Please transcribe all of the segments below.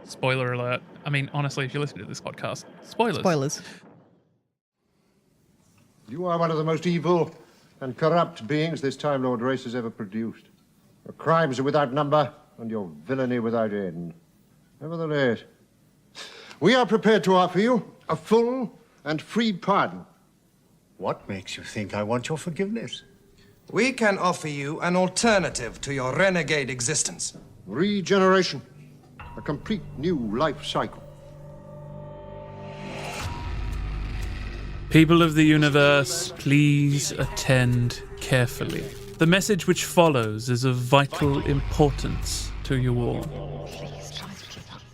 Spoiler alert. I mean, honestly, if you listen to this podcast, spoilers. Spoilers. You are one of the most evil and corrupt beings this Time Lord race has ever produced. Your crimes are without number, and your villainy without end. Nevertheless, we are prepared to offer you a full and free pardon. What makes you think I want your forgiveness? We can offer you an alternative to your renegade existence. Regeneration. A complete new life cycle. People of the universe, please attend carefully. The message which follows is of vital importance to you all.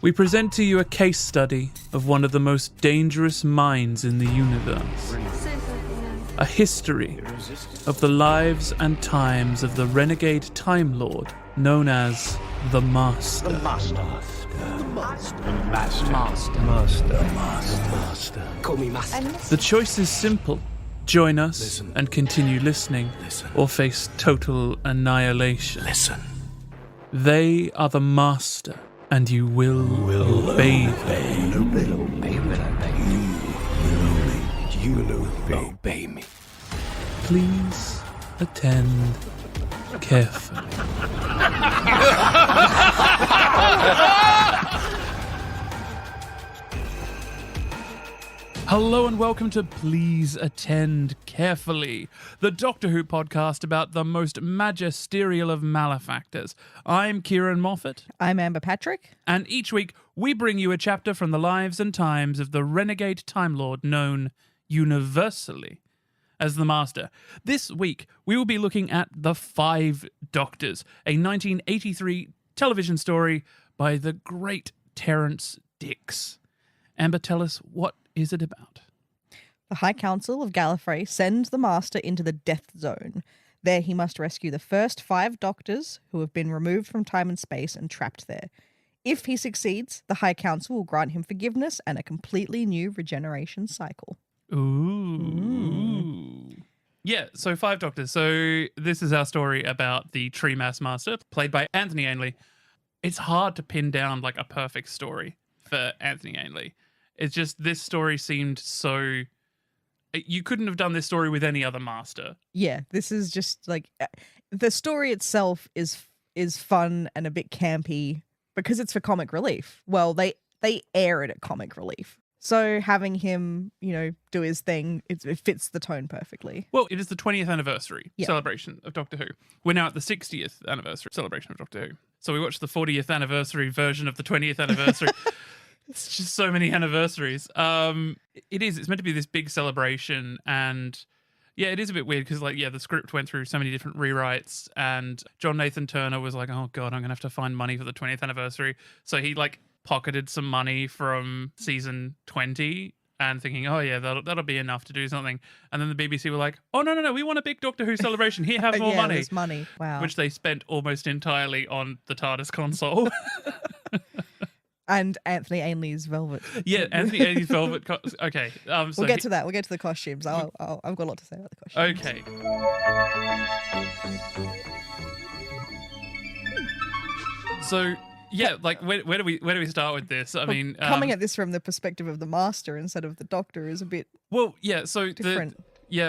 We present to you a case study of one of the most dangerous minds in the universe. A history of the lives and times of the renegade Time Lord known as the Master. The Master. Call me Master. The choice is simple. Join us and continue listening, or face total annihilation. Listen. They are the Master, and you will obey them. You will obey me. Please attend carefully. Hello and welcome to Please Attend Carefully, the Doctor Who podcast about the most magisterial of malefactors. I'm Ciarán Moffatt. I'm Amber Patrick. And each week we bring you a chapter from the lives and times of the renegade Time Lord known universally as the Master. This week we will be looking at The Five Doctors, a 1983 television story by the great Terrence Dicks. Amber, tell us, what is it about? The High Council of Gallifrey sends the Master into the Death Zone. There he must rescue the first 5 Doctors who have been removed from time and space and trapped there. If he succeeds, the High Council will grant him forgiveness and a completely new regeneration cycle. Ooh. Yeah, so 5 Doctors. So this is our story about the Tremas Master, played by Anthony Ainley. It's hard to pin down like a perfect story for Anthony Ainley. It's just this story seemed so... You couldn't have done this story with any other Master. Yeah, this is just like... The story itself is fun and a bit campy because it's for comic relief. Well, they air it at comic relief. So having him, do his thing, it fits the tone perfectly. Well, it is the 20th anniversary celebration of Doctor Who. We're now at the 60th anniversary celebration of Doctor Who. So we watched the 40th anniversary version of the 20th anniversary. It's just so many anniversaries. It's meant to be this big celebration, and yeah, it is a bit weird because the script went through so many different rewrites, and John Nathan Turner was like, oh god, I'm gonna have to find money for the 20th anniversary. So he pocketed some money from season 20 and thinking, oh yeah, that'll be enough to do something. And then the BBC were like, oh no, we want a big Doctor Who celebration. Here, have more money. There's money. Wow. Which they spent almost entirely on the TARDIS console. And Anthony Ainley's Velvet. Yeah, Anthony Ainley's Velvet. Okay. So we'll get to that. We'll get to the costumes. I've got a lot to say about the costumes. Okay. So, yeah, where do we start with this? I mean... coming at this from the perspective of the Master instead of the Doctor is a bit Well, yeah, so... different.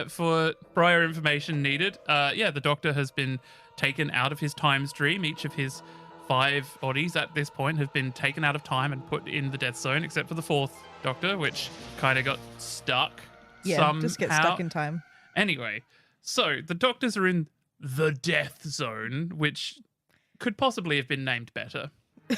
For prior information needed, the Doctor has been taken out of his time stream. Each of his 5 bodies at this point have been taken out of time and put in the Death Zone, except for the 4th Doctor, which kind of got stuck somehow. Just get stuck in time. Anyway, so the Doctors are in the Death Zone, which could possibly have been named better. The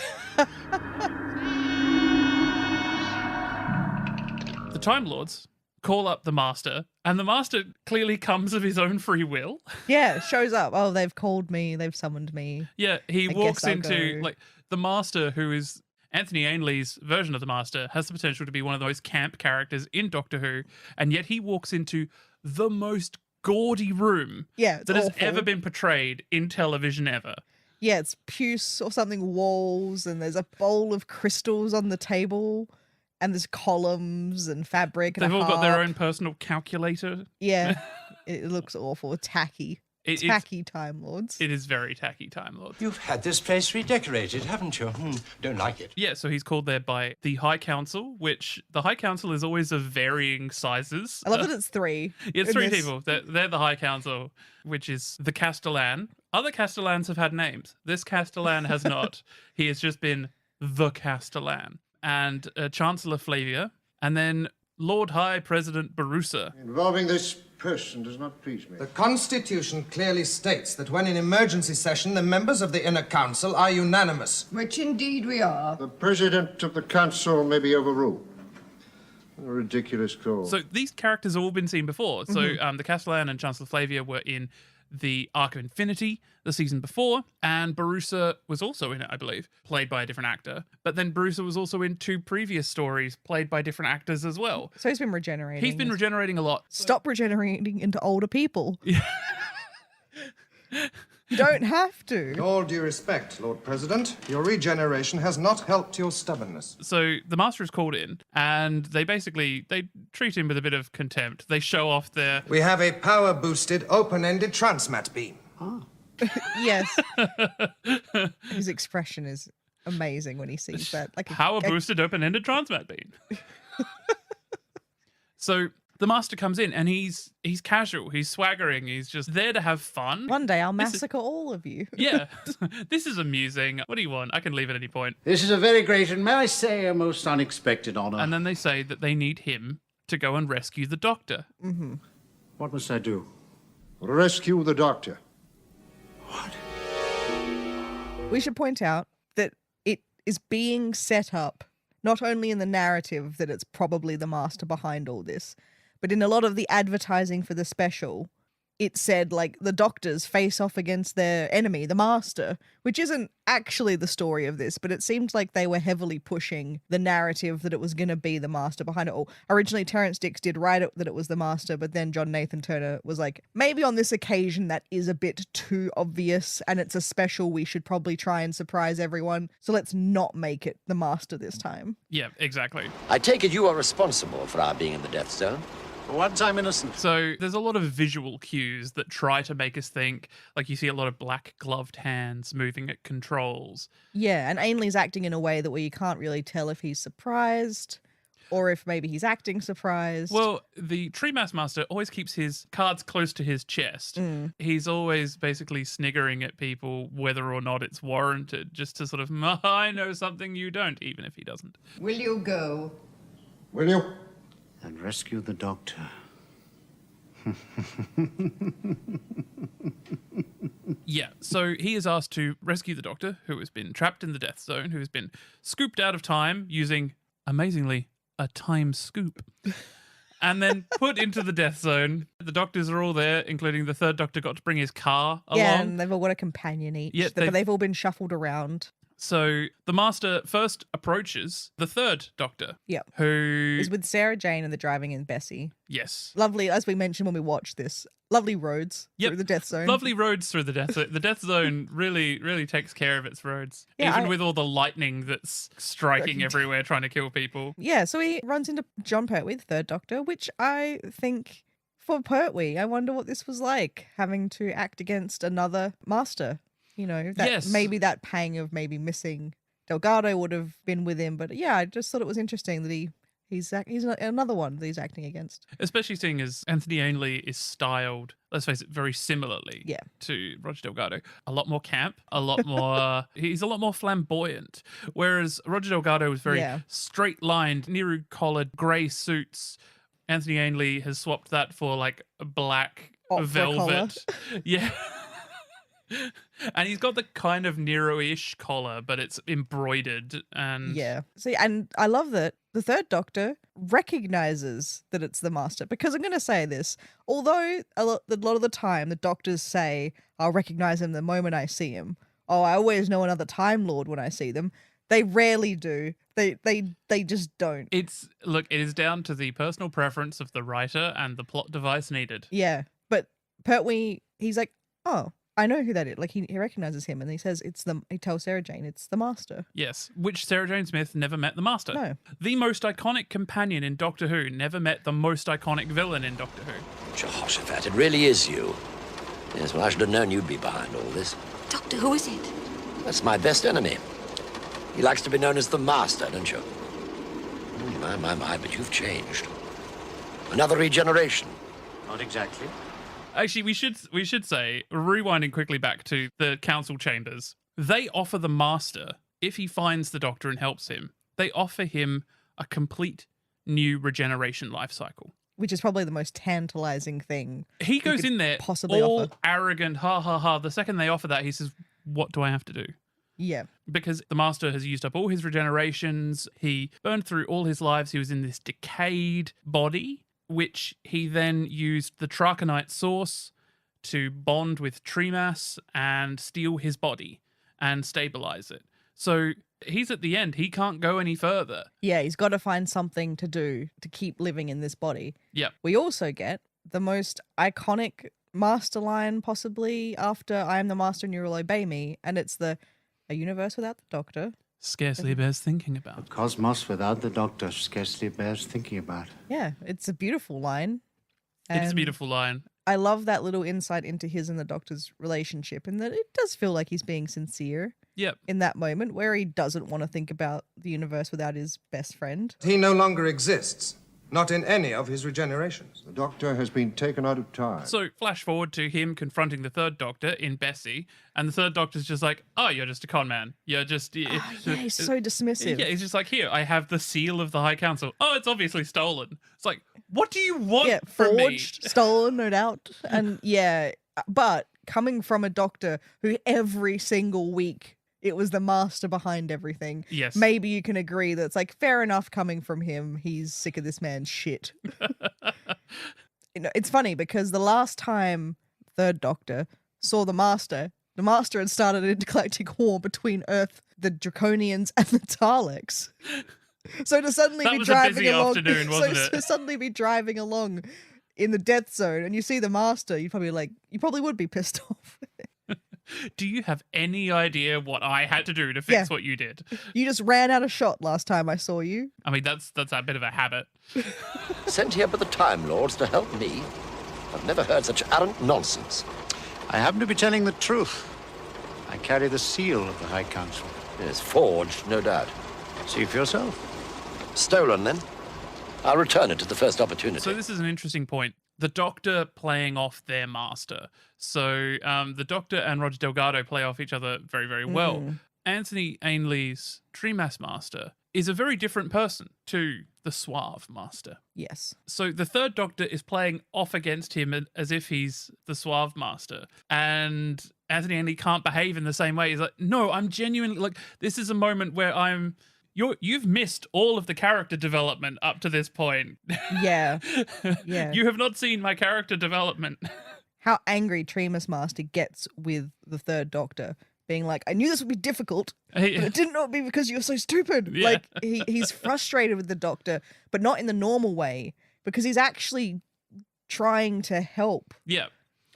Time Lords call up the Master, and the Master clearly comes of his own free will. Yeah, shows up. Oh, they've called me. They've summoned me. Yeah, he walks into, go. The Master, who is Anthony Ainley's version of the Master, has the potential to be one of the most camp characters in Doctor Who, and yet he walks into the most gaudy room that has ever been portrayed in television ever. Yeah, it's puce or something walls, and there's a bowl of crystals on the table. And there's columns and fabric. And They've all got their harp. own personal calculator. Yeah, it looks awful. Tacky. Tacky Time Lords. It is very tacky Time Lords. You've had this place redecorated, haven't you? Don't like it. Yeah, so he's called there by the High Council, which the High Council is always of varying sizes. I love that it's three. It's in three this. people. They're the High Council, which is the Castellan. Other Castellans have had names. This Castellan has not. He has just been the Castellan. And Chancellor Flavia, and then Lord High President Barusa. Involving this person does not please me. The Constitution clearly states that when in emergency session, the members of the Inner Council are unanimous. Which indeed we are. The president of the council may be overruled. A ridiculous clause. So these characters have all been seen before. So the Castellan and Chancellor Flavia were in the Arc of Infinity the season before, and Barusa was also in it, I believe, played by a different actor. But then Barusa was also in 2 previous stories, played by different actors as well. So he's been regenerating. He's been regenerating a lot. Stop regenerating into older people. You don't have to. With all due respect, Lord President, your regeneration has not helped your stubbornness. So the Master is called in, and they treat him with a bit of contempt. They show off their... We have a power-boosted, open-ended transmat beam. Yes. His expression is amazing when he sees that. Like power-boosted open-ended transmat beam. So the Master comes in, and he's casual, he's swaggering, he's just there to have fun. One day I'll massacre all of you. Yeah, this is amusing. What do you want? I can leave at any point. This is a very great and, may I say, a most unexpected honor. And then they say that they need him to go and rescue the Doctor. Mm-hmm. What must I do? Rescue the Doctor. What? We should point out that it is being set up not only in the narrative that it's probably the Master behind all this, but in a lot of the advertising for the special, it said, like, the Doctors face off against their enemy, the Master, which isn't actually the story of this, but it seemed like they were heavily pushing the narrative that it was going to be the Master behind it all. Originally, Terrence Dicks did write it that it was the Master, but then John Nathan Turner was like, maybe on this occasion that is a bit too obvious, and it's a special, we should probably try and surprise everyone, so let's not make it the Master this time. Yeah, exactly. I take it you are responsible for our being in the Death Zone? For once, I'm innocent. So there's a lot of visual cues that try to make us think, like you see a lot of black gloved hands moving at controls. Yeah, and Ainley's acting in a way that where you can't really tell if he's surprised or if maybe he's acting surprised. Well, the Tremas Master always keeps his cards close to his chest. He's always basically sniggering at people whether or not it's warranted, just to sort of, I know something you don't, even if he doesn't. Will you go? Will you? And rescue the Doctor. Yeah, so he is asked to rescue the Doctor, who has been trapped in the Death Zone, who has been scooped out of time using, amazingly, a time scoop. And then put into the Death Zone. The Doctors are all there, including the third Doctor got to bring his car along. Yeah, and they've all got a companion each, Yeah, but they've all been shuffled around. So the Master first approaches the third Doctor. Yep. Who Is with Sarah Jane and the driving in Bessie. Yes. Lovely, as we mentioned when we watched this, lovely roads through the Death Zone. Lovely roads through the Death Zone. The Death Zone really takes care of its roads. Yeah, Even with all the lightning that's striking everywhere trying to kill people. Yeah, so he runs into John Pertwee, the third Doctor, which I think for Pertwee, I wonder what this was like, having to act against another Master. You know, that Yes. maybe that pang of maybe missing Delgado would have been with him. But yeah, I just thought it was interesting that he's another one that he's acting against. Especially seeing as Anthony Ainley is styled, let's face it, very similarly to Roger Delgado. A lot more camp, a lot more, he's a lot more flamboyant. Whereas Roger Delgado was very straight-lined, Nehru-collared, grey suits. Anthony Ainley has swapped that for like a black Opera velvet. Yeah. And he's got the kind of Nero-ish collar, but it's embroidered and See, and I love that the third Doctor recognizes that it's the Master, because I'm going to say this, although a lot of the time the Doctors say, I'll recognize him the moment I see him. Oh, I always know another Time Lord when I see them. They rarely do. They just don't. it is down to the personal preference of the writer and the plot device needed. Yeah, but Pertwee, he's like, oh, I know who that is. Like, he recognizes him and he says, he tells Sarah Jane, it's the Master. Yes, which Sarah Jane Smith never met the Master. No. The most iconic companion in Doctor Who never met the most iconic villain in Doctor Who. Jehoshaphat, it really is you. Yes, well, I should have known you'd be behind all this. Doctor, who is it? That's my best enemy. He likes to be known as the Master, don't you? My, but you've changed. Another regeneration. Not exactly. Actually, we should say, rewinding quickly back to the council chambers, they offer the Master, if he finds the Doctor and helps him, they offer him a complete new regeneration life cycle. Which is probably the most tantalizing thing. He goes in there possibly all offer. arrogant, ha ha ha. The second they offer that, he says, what do I have to do? Yeah. Because the Master has used up all his regenerations. He burned through all his lives. He was in this decayed body, which he then used the Trakanite source to bond with Tremas and steal his body and stabilize it. So he's at the end. He can't go any further. Yeah, he's got to find something to do to keep living in this body. Yep. We also get the most iconic Master line possibly after I am the Master and you will obey me. And it's a universe without the Doctor. Scarcely bears thinking about. Cosmos without the Doctor scarcely bears thinking about. Yeah, it's a beautiful line. It is a And beautiful line. I love that little insight into his and the Doctor's relationship, and that it does feel like he's being sincere Yep. in that moment where he doesn't want to think about the universe without his best friend. He no longer exists. Not in any of his regenerations. The Doctor has been taken out of time. So flash forward to him confronting the third Doctor in Bessie, and the third Doctor's just like, oh, you're just a con man. You're just... Yeah, he's so dismissive. Yeah, he's just like, here, I have the seal of the High Council. Oh, it's obviously stolen. It's like, what do you want from me? Forged, stolen, no doubt. And yeah, but coming from a Doctor who every single week it was the Master behind everything. Yes. Maybe you can agree that it's like fair enough coming from him. He's sick of this man's shit. It's funny because the last time Third Doctor saw the Master had started an intergalactic war between Earth, the Draconians, and the Daleks. So to suddenly That be was a driving busy along, afternoon, wasn't it? to suddenly be driving along in the death zone and you see the Master, you probably would be pissed off. Do you have any idea what I had to do to fix what you did? You just ran out of shot last time I saw you. I mean, that's a bit of a habit. Sent here by the Time Lords to help me? I've never heard such arrant nonsense. I happen to be telling the truth. I carry the seal of the High Council. It's forged, no doubt. See for yourself. Stolen, then? I'll return it at the first opportunity. So this is an interesting point. The Doctor playing off their Master. So the Doctor and Roger Delgado play off each other very, very well. Anthony Ainley's Tremas Master is a very different person to the suave Master. Yes. So the third Doctor is playing off against him as if he's the suave Master. And Anthony Ainley can't behave in the same way. He's like, no, I'm genuinely... Like, this is a moment where you've missed all of the character development up to this point. Yeah. Yeah. You have not seen my character development. How angry Tremas Master gets with the Third Doctor, being like, I knew this would be difficult, but it didn't know it'd be because you're so stupid. Yeah. Like, he's frustrated with the Doctor, but not in the normal way, because he's actually trying to help. Yeah.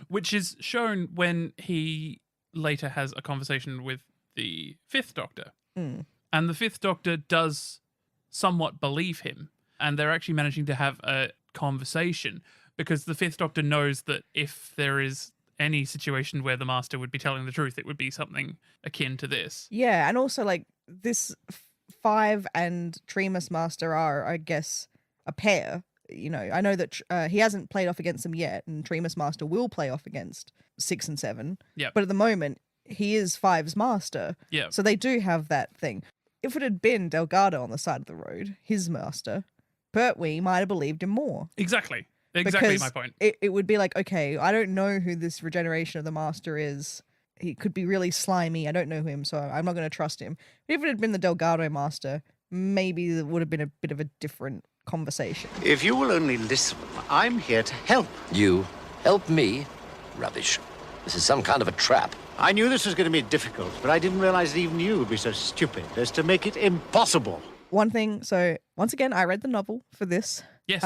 Which is shown when he later has a conversation with the Fifth Doctor. And the Fifth Doctor does somewhat believe him. And they're actually managing to have a conversation because the Fifth Doctor knows that if there is any situation where the Master would be telling the truth, it would be something akin to this. Yeah, and also, like, this Five and Tremas Master are, I guess, a pair. You know, I know that he hasn't played off against them yet, and Tremas Master will play off against 6 and 7. Yeah. But at the moment, he is Five's Master. Yeah. So they do have that thing. If it had been Delgado on the side of the road, his Master, Pertwee might have believed him more. Exactly. Exactly Because my point. It would be like, okay, I don't know who this regeneration of the Master is. He could be really slimy. I don't know him, so I'm not going to trust him. But if it had been the Delgado Master, maybe there would have been a bit of a different conversation. If you will only listen, I'm here to help. You help me? Rubbish. This is some kind of a trap. I knew this was going to be difficult, but I didn't realize that even you would be so stupid as to make it impossible. One thing, so once again, I read the novel for this. Yes.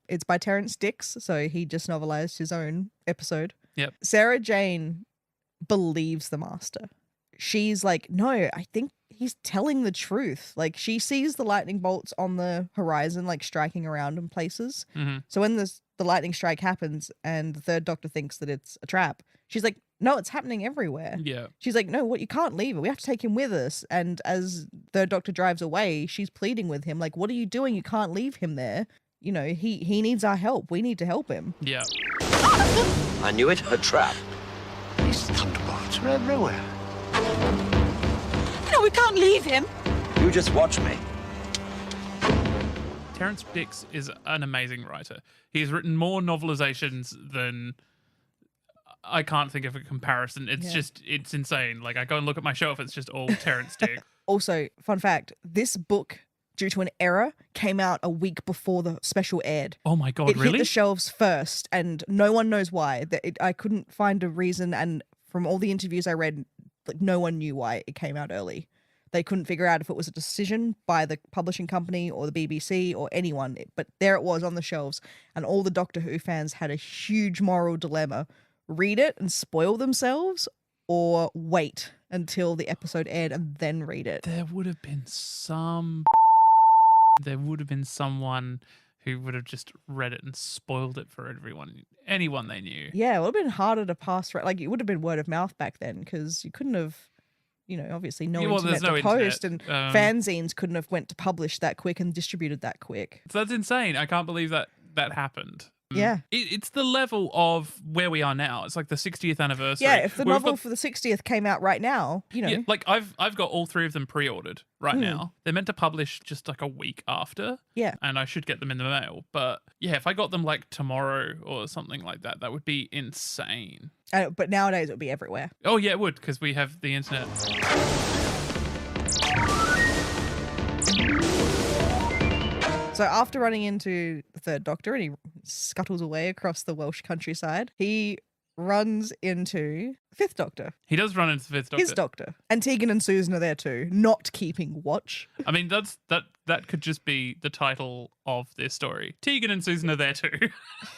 It's by Terrence Dicks, so he just novelized his own episode. Yep. Sarah Jane believes the Master. She's like, no, I think he's telling the truth. Like, she sees the lightning bolts on the horizon, like, striking around in places. Mm-hmm. So when the lightning strike happens and the Third Doctor thinks that it's a trap, She's like, no, it's happening everywhere. Yeah. She's like, no, what? You can't leave him. We have to take him with us. And as the doctor drives away, she's pleading with him, like, what are you doing? You can't leave him there. You know, he needs our help. We need to help him. Yeah. I knew it. A trap. These thunderbolts are everywhere. No, we can't leave him. You just watch me. Terrence Dicks is an amazing writer. He's written more novelizations than... I can't think of a comparison. It's just, it's insane. Like, I go and look at my shelf, it's just all Terrence Dicks. Also, fun fact, this book, due to an error, came out a week before the special aired. Oh my God, It really? hit the shelves first, and no one knows why. I couldn't find a reason, and from all the interviews I read, like, no one knew why it came out early. They couldn't figure out if it was a decision by the publishing company or the BBC or anyone, but there it was on the shelves, and all the Doctor Who fans had a huge moral dilemma. Read it and spoil themselves, or wait until the episode aired and then read it. There would have been someone who would have just read it and spoiled it for anyone they knew. Yeah, it would have been harder to pass. Like, it would have been word of mouth back then, because you couldn't have, you know, obviously no internet to post, and fanzines couldn't have went to publish that quick and distributed that quick. So that's insane. I can't believe that happened. Yeah. It's the level of where we are now. It's like the 60th anniversary. Yeah, if the novel for the 60th came out right now, you know. Yeah, like I've got all 3 of them pre-ordered right now. They're meant to publish just like a week after. Yeah. And I should get them in the mail. But yeah, if I got them like tomorrow or something like that, that would be insane. But nowadays it would be everywhere. Oh yeah, it would, because we have the internet. So after running into the Third Doctor and he scuttles away across the Welsh countryside, he runs into the Fifth Doctor. He does run into the Fifth Doctor. His Doctor. And Tegan and Susan are there too, not keeping watch. I mean, that could just be the title of this story. Tegan and Susan are there too.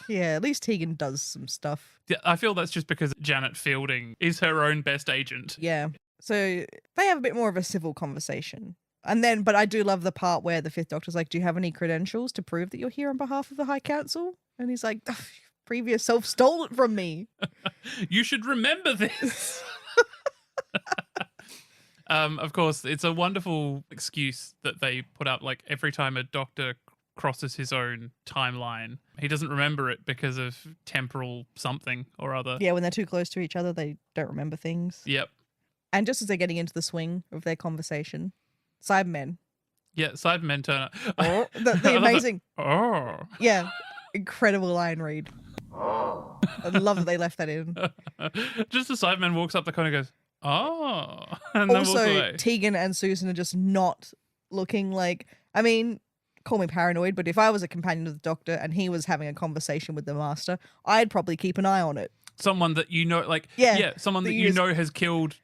Yeah, at least Tegan does some stuff. Yeah, I feel that's just because Janet Fielding is her own best agent. Yeah. So they have a bit more of a civil conversation. And then, but I do love the part where the Fifth Doctor's like, do you have any credentials to prove that you're here on behalf of the High Council? And he's like, previous self stole it from me. You should remember this. Of course, it's a wonderful excuse that they put up, like every time a Doctor crosses his own timeline, he doesn't remember it because of temporal something or other. Yeah, when they're too close to each other, they don't remember things. Yep. And just as they're getting into the swing of their conversation, Cybermen. Yeah, Cybermen turn up. Oh, the amazing. Oh. Yeah, incredible line read. I love that they left that in. Just as Cyberman walks up the corner and goes, oh, and then walks Also, away. Tegan and Susan are just not looking like, I mean, call me paranoid, but if I was a companion of the Doctor and he was having a conversation with the Master, I'd probably keep an eye on it. Someone that you know, like, someone that you know has killed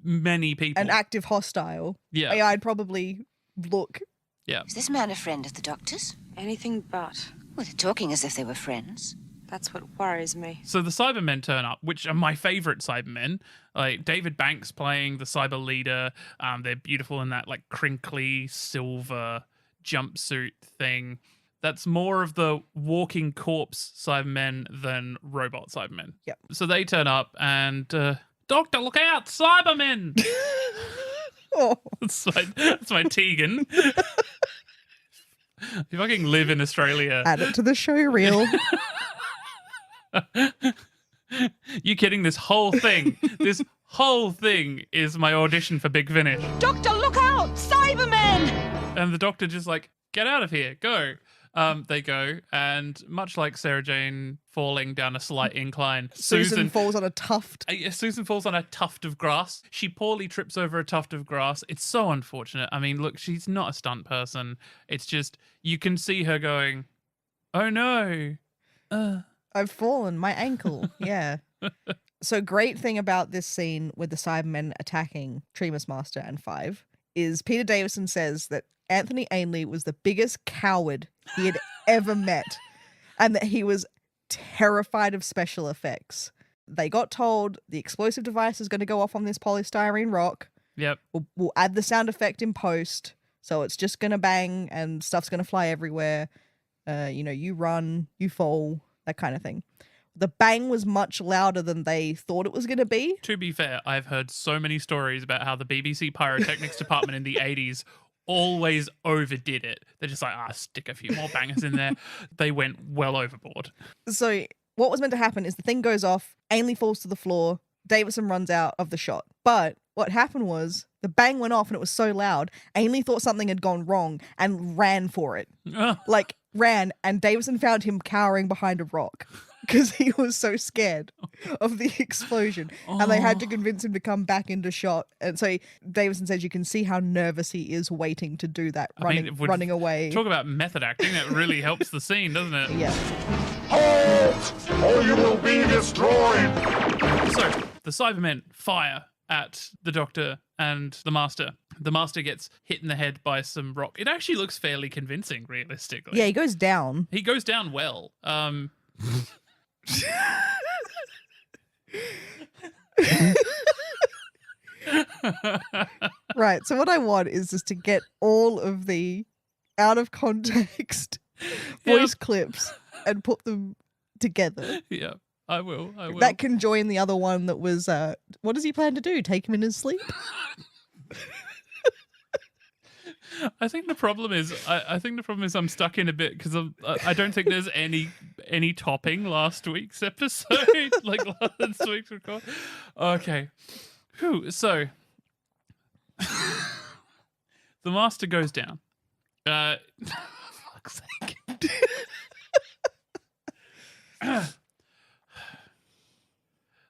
many people. An active hostile. Yeah. I'd probably look. Yeah. Is this man a friend of the Doctor's? Anything but. Well, they're talking as if they were friends. That's what worries me. So the Cybermen turn up, which are my favourite Cybermen. Like David Banks playing the Cyber leader. They're beautiful in that like crinkly silver jumpsuit thing. That's more of the walking corpse Cybermen than robot Cybermen. Yep. So they turn up and Doctor, look out, Cybermen! Oh. That's my Tegan. If you fucking live in Australia. Add it to the show reel. You kidding? This whole thing is my audition for Big Finish. Doctor, look out! Cybermen! And the Doctor just like, get out of here, go. They go, and much like Sarah Jane falling down a slight incline, Susan falls on a tuft. Susan falls on a tuft of grass. She poorly trips over a tuft of grass. It's so unfortunate. I mean, look, she's not a stunt person. It's just, you can see her going, oh no. I've fallen, my ankle. Yeah. So great thing about this scene with the Cybermen attacking Tremas Master and Five is Peter Davison says that Anthony Ainley was the biggest coward he had ever met, and that he was terrified of special effects. They got told the explosive device is going to go off on this polystyrene rock. Yep. We'll add the sound effect in post, so it's just going to bang and stuff's going to fly everywhere. You run, you fall, that kind of thing. The bang was much louder than they thought it was going to be. To be fair, I've heard so many stories about how the BBC pyrotechnics department in the 80s always overdid it. They're just like, stick a few more bangers in there. They went well overboard. So what was meant to happen is the thing goes off, Ainley falls to the floor, Davison runs out of the shot. But what happened was the bang went off and it was so loud, Ainley thought something had gone wrong and ran for it. Ran, and Davison found him cowering behind a rock because he was so scared of the explosion. And they had to convince him to come back into shot. And so Davison says you can see how nervous he is waiting to do that, running away. Talk about method acting. That really helps the scene, doesn't it? Yeah. Halt! Or you will be destroyed! So, the Cybermen fire at the Doctor and the Master. The Master gets hit in the head by some rock. It actually looks fairly convincing, realistically. Yeah, he goes down. He goes down well. Right, so what I want is just to get all of the out of context voice clips and put them together. Yeah, I will. That can join the other one that was, what does he plan to do? Take him in his sleep? I think the problem is I'm stuck in a bit because I don't think there's any topping last week's episode, like last week's record. Okay, so the Master goes down. Fuck's sake.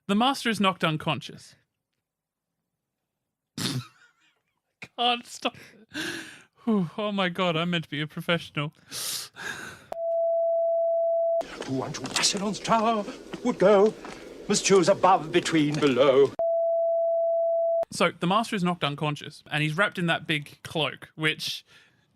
The Master is knocked unconscious. Can't stop it. Oh my god, I'm meant to be a professional. Who unto Rassilon's tower would go, must choose above, between, below. So the Master is knocked unconscious, and he's wrapped in that big cloak, which...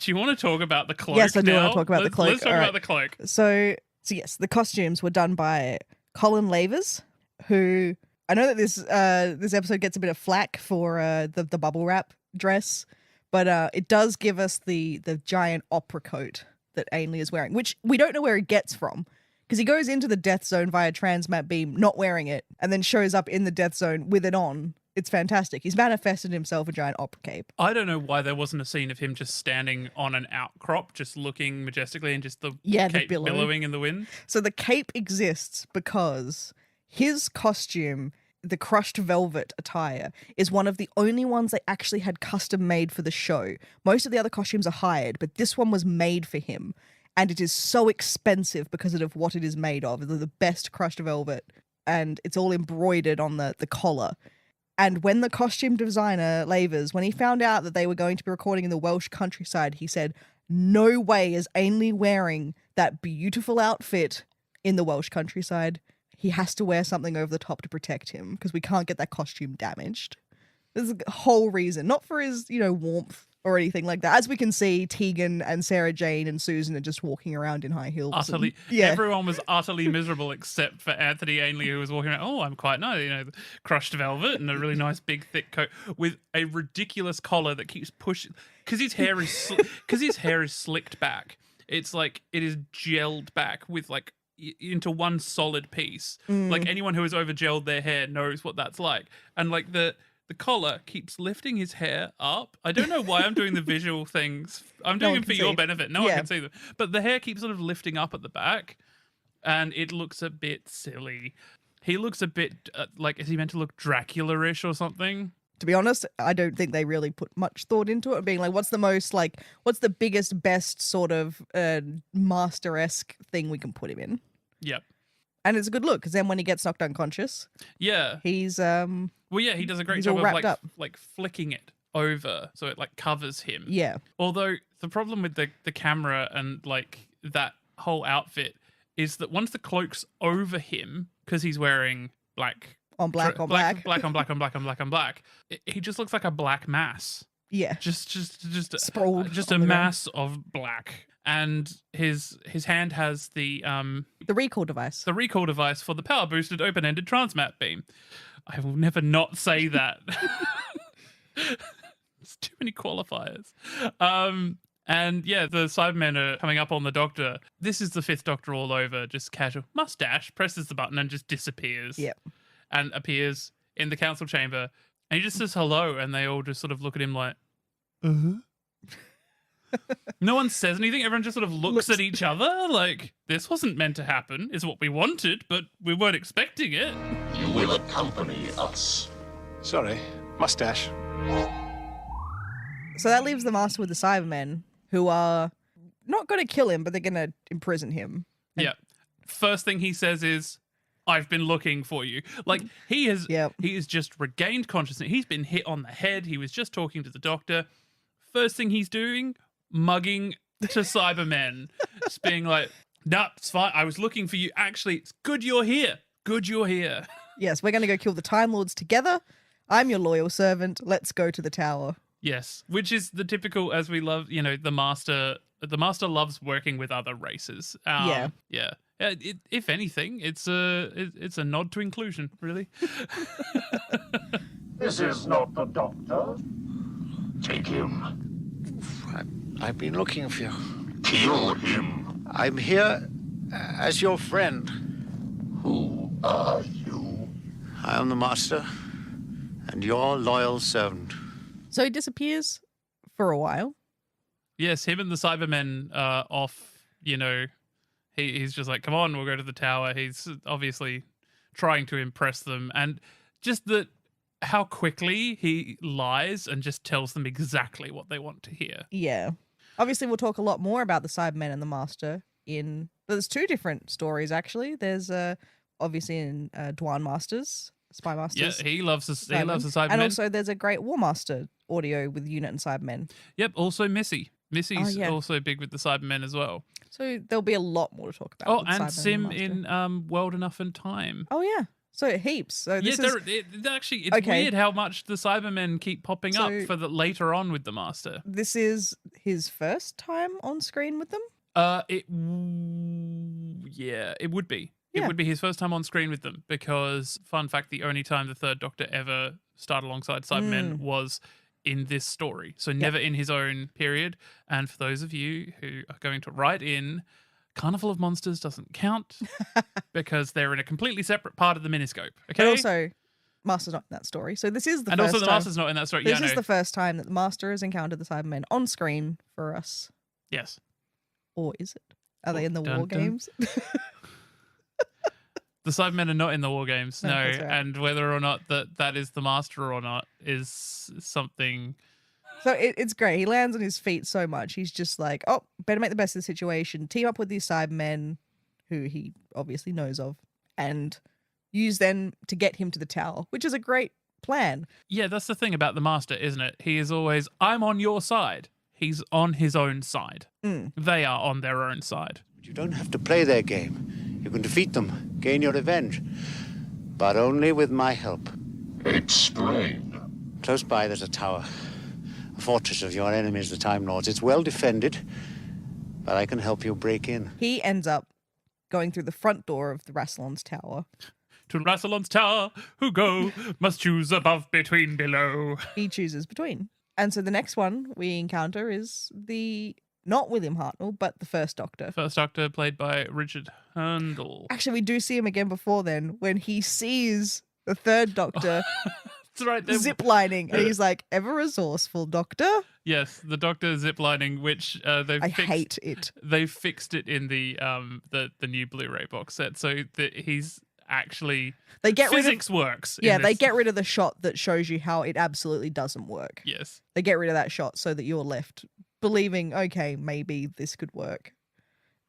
Do you want to talk about the cloak? Yes, I do now? want to talk about the cloak. Let's talk about the cloak. So yes, the costumes were done by Colin Lavers, who... I know that this episode gets a bit of flack for the bubble wrap dress, but it does give us the giant opera coat that Ainley is wearing, which we don't know where he gets from, because he goes into the death zone via transmat beam not wearing it, and then shows up in the death zone with it on. It's fantastic. He's manifested himself a giant opera cape. I don't know why there wasn't a scene of him just standing on an outcrop, just looking majestically, and just the cape billowing in the wind. So the cape exists because his costume, the crushed velvet attire, is one of the only ones they actually had custom made for the show. Most of the other costumes are hired, but this one was made for him. And it is so expensive because of what it is made of. They're the best crushed velvet. And it's all embroidered on the collar. And when the costume designer, Lavers, when he found out that they were going to be recording in the Welsh countryside, he said, no way is Ainley wearing that beautiful outfit in the Welsh countryside. He has to wear something over the top to protect him because we can't get that costume damaged. There's a whole reason, not for his, warmth or anything like that. As we can see, Tegan and Sarah Jane and Susan are just walking around in high heels. Everyone was utterly miserable except for Anthony Ainley, who was walking around. Oh, I'm quite nice, crushed velvet and a really nice big thick coat with a ridiculous collar that keeps pushing because his hair is slicked back. It's like it is gelled back with like into one solid piece. Like anyone who has over gelled their hair knows what that's like. And like the collar keeps lifting his hair up. I don't know why I'm doing the visual things. I'm doing it for your benefit. No one can see them. But the hair keeps sort of lifting up at the back and it looks a bit silly. He looks a bit like, is he meant to look Dracula-ish or something? To be honest, I don't think they really put much thought into it, being like, what's the biggest, best sort of master-esque thing we can put him in? Yep. And it's a good look because then when he gets knocked unconscious, he's he does a great job of like flicking it over so it like covers him. Yeah. Although the problem with the camera and like that whole outfit is that once the cloak's over him, because he's wearing black on black on black, black on black on black on black on black, he just looks like a black mass. Yeah. Just sprawled, just a mass of black. And his hand has the recall device. The recall device for the power boosted open-ended transmat beam. I will never not say that. It's too many qualifiers. And yeah, the Cybermen are coming up on the Doctor. This is the Fifth Doctor all over, just casual. Mustache, presses the button and just disappears. Yep. And appears in the council chamber. And he just says hello, and they all just sort of look at him like, No one says anything. Everyone just sort of looks at each other like, this wasn't meant to happen. It's what we wanted, but we weren't expecting it. You will accompany us. Sorry, mustache. So that leaves the Master with the Cybermen, who are not going to kill him, but they're going to imprison him. Yeah. First thing he says is, I've been looking for you. Like, he has just regained consciousness. He's been hit on the head. He was just talking to the Doctor. First thing he's doing, mugging to Cybermen. Just being like, nah, it's fine. I was looking for you. Actually, it's good you're here. Good you're here. Yes, we're going to go kill the Time Lords together. I'm your loyal servant. Let's go to the tower. Yes, which is the typical, as we love, the Master. The Master loves working with other races. Yeah. If anything, it's a nod to inclusion, really. This is not the Doctor. Take him. I've been looking for you. Kill him. I'm here as your friend. Who are you? I am the Master and your loyal servant. So he disappears for a while. Yes, him and the Cybermen are off, he's just like, come on, we'll go to the tower. He's obviously trying to impress them. And just how quickly he lies and just tells them exactly what they want to hear. Yeah. Obviously, we'll talk a lot more about the Cybermen and the Master there's two different stories, actually. There's obviously in Dwan Masters, Spy Masters. Yeah, he loves the Cybermen. And also there's a Great War Master audio with Unit and Cybermen. Yep, also Missy. Missy's also big with the Cybermen as well. So there'll be a lot more to talk about. Oh, and Sim in World Enough and Time. Oh, yeah. So heaps. So this it's weird how much the Cybermen keep popping up for later on with the Master. This is his first time on screen with them? It would be. It would be his first time on screen with them because, fun fact, the only time the Third Doctor ever starred alongside Cybermen was in this story. So never in his own period. And for those of you who are going to write in, Carnival of Monsters doesn't count because they're in a completely separate part of the miniscope. Okay. But also, Master's not in that story. So this is the first also the time. Master's not in that story. This is the first time that the Master has encountered the Cybermen on screen for us. Yes. Or is it? Are they in the war games? The Cybermen are not in the war games, no. Right. And whether or not that is the Master or not is something. So it's great. He lands on his feet so much. He's just like, oh, better make the best of the situation. Team up with these Cybermen, who he obviously knows of, and use them to get him to the tower, which is a great plan. Yeah, that's the thing about the Master, isn't it? He is always, I'm on your side. He's on his own side. They are on their own side. You don't have to play their game. You can defeat them, gain your revenge, but only with my help. Explain. Close by there's a tower, a fortress of your enemies, the Time Lords. It's well defended, but I can help you break in. He ends up going through the front door of the Rassilon's tower. To Rassilon's tower, who go must choose above, between, below. He chooses between. And so the next one we encounter is not William Hartnell, but the First Doctor. First Doctor played by Richard Hurndall. Actually, we do see him again before then when he sees the Third Doctor That's right. ziplining, and he's like, ever resourceful, Doctor? Yes, the Doctor ziplining, which I hate it. They fixed it in the new Blu-ray box set, so that he's actually physics works. Yeah, they get rid of the shot that shows you how it absolutely doesn't work. Yes, they get rid of that shot so that you're left believing, okay, maybe this could work.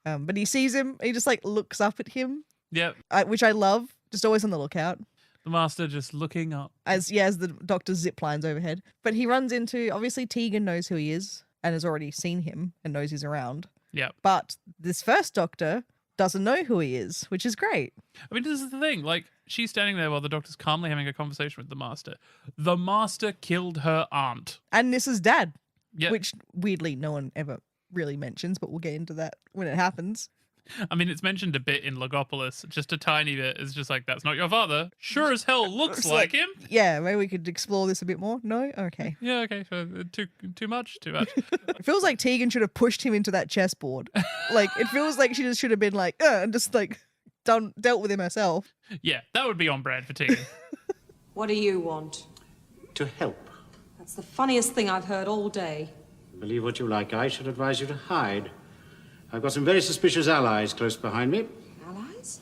But he sees him, he just like looks up at him. Yep. Which I love. Just always on the lookout. The Master just looking up. As the Doctor ziplines overhead. But he runs into, obviously Tegan knows who he is and has already seen him and knows he's around. Yeah. But this First Doctor doesn't know who he is, which is great. I mean, this is the thing. Like, she's standing there while the Doctor's calmly having a conversation with the Master. The Master killed her aunt. And this is Dad. Yep. Which weirdly no one ever really mentions, but we'll get into that when it happens. I mean, it's mentioned a bit in Logopolis, just a tiny bit. It's just like, that's not your father. Sure as hell looks like him. Yeah, maybe we could explore this a bit more. No? Okay. Yeah, okay. So, too much? Too much. It feels like Tegan should have pushed him into that chessboard. Like, it feels like she just should have been like, and just like dealt with him herself. Yeah, that would be on brand for Tegan. What do you want? To help. That's the funniest thing I've heard all day. Believe what you like. I should advise you to hide. I've got some very suspicious allies close behind me. Allies?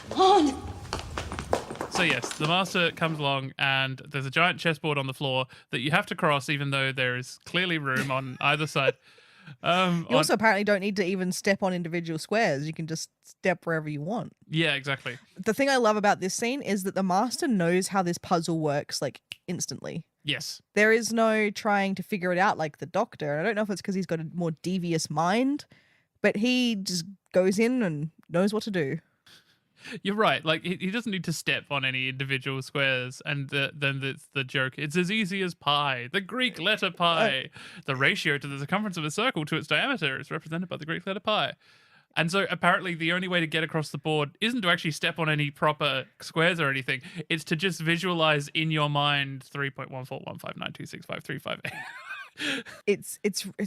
Come on! So yes, the Master comes along and there's a giant chessboard on the floor that you have to cross even though there is clearly room on either side. You also apparently don't need to even step on individual squares. You can just step wherever you want. Yeah, exactly. The thing I love about this scene is that the Master knows how this puzzle works, like, instantly. Yes. There is no trying to figure it out like the Doctor. And I don't know if it's because he's got a more devious mind, but he just goes in and knows what to do. You're right. Like, he doesn't need to step on any individual squares. And then it's the joke. It's as easy as pi, the Greek letter pi. The ratio to the circumference of a circle to its diameter is represented by the Greek letter pi. And so apparently the only way to get across the board isn't to actually step on any proper squares or anything. It's to just visualize in your mind 3.14159265358. It's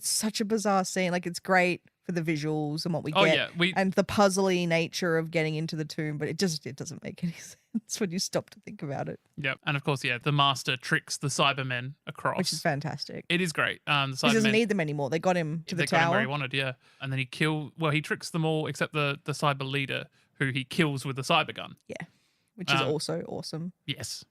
such a bizarre scene. Like, it's great for the visuals and what we get. Oh, yeah, and the puzzly nature of getting into the tomb, but it doesn't make any sense when you stop to think about it. Yeah, and of course, yeah, the Master tricks the Cybermen across, Which is fantastic. It is great. The Cybermen, He doesn't need them anymore. They got him to the got him tower. where he wanted, yeah. And then he tricks them all except the Cyber leader, who he kills with the cyber gun. Yeah, which is also awesome. Yes.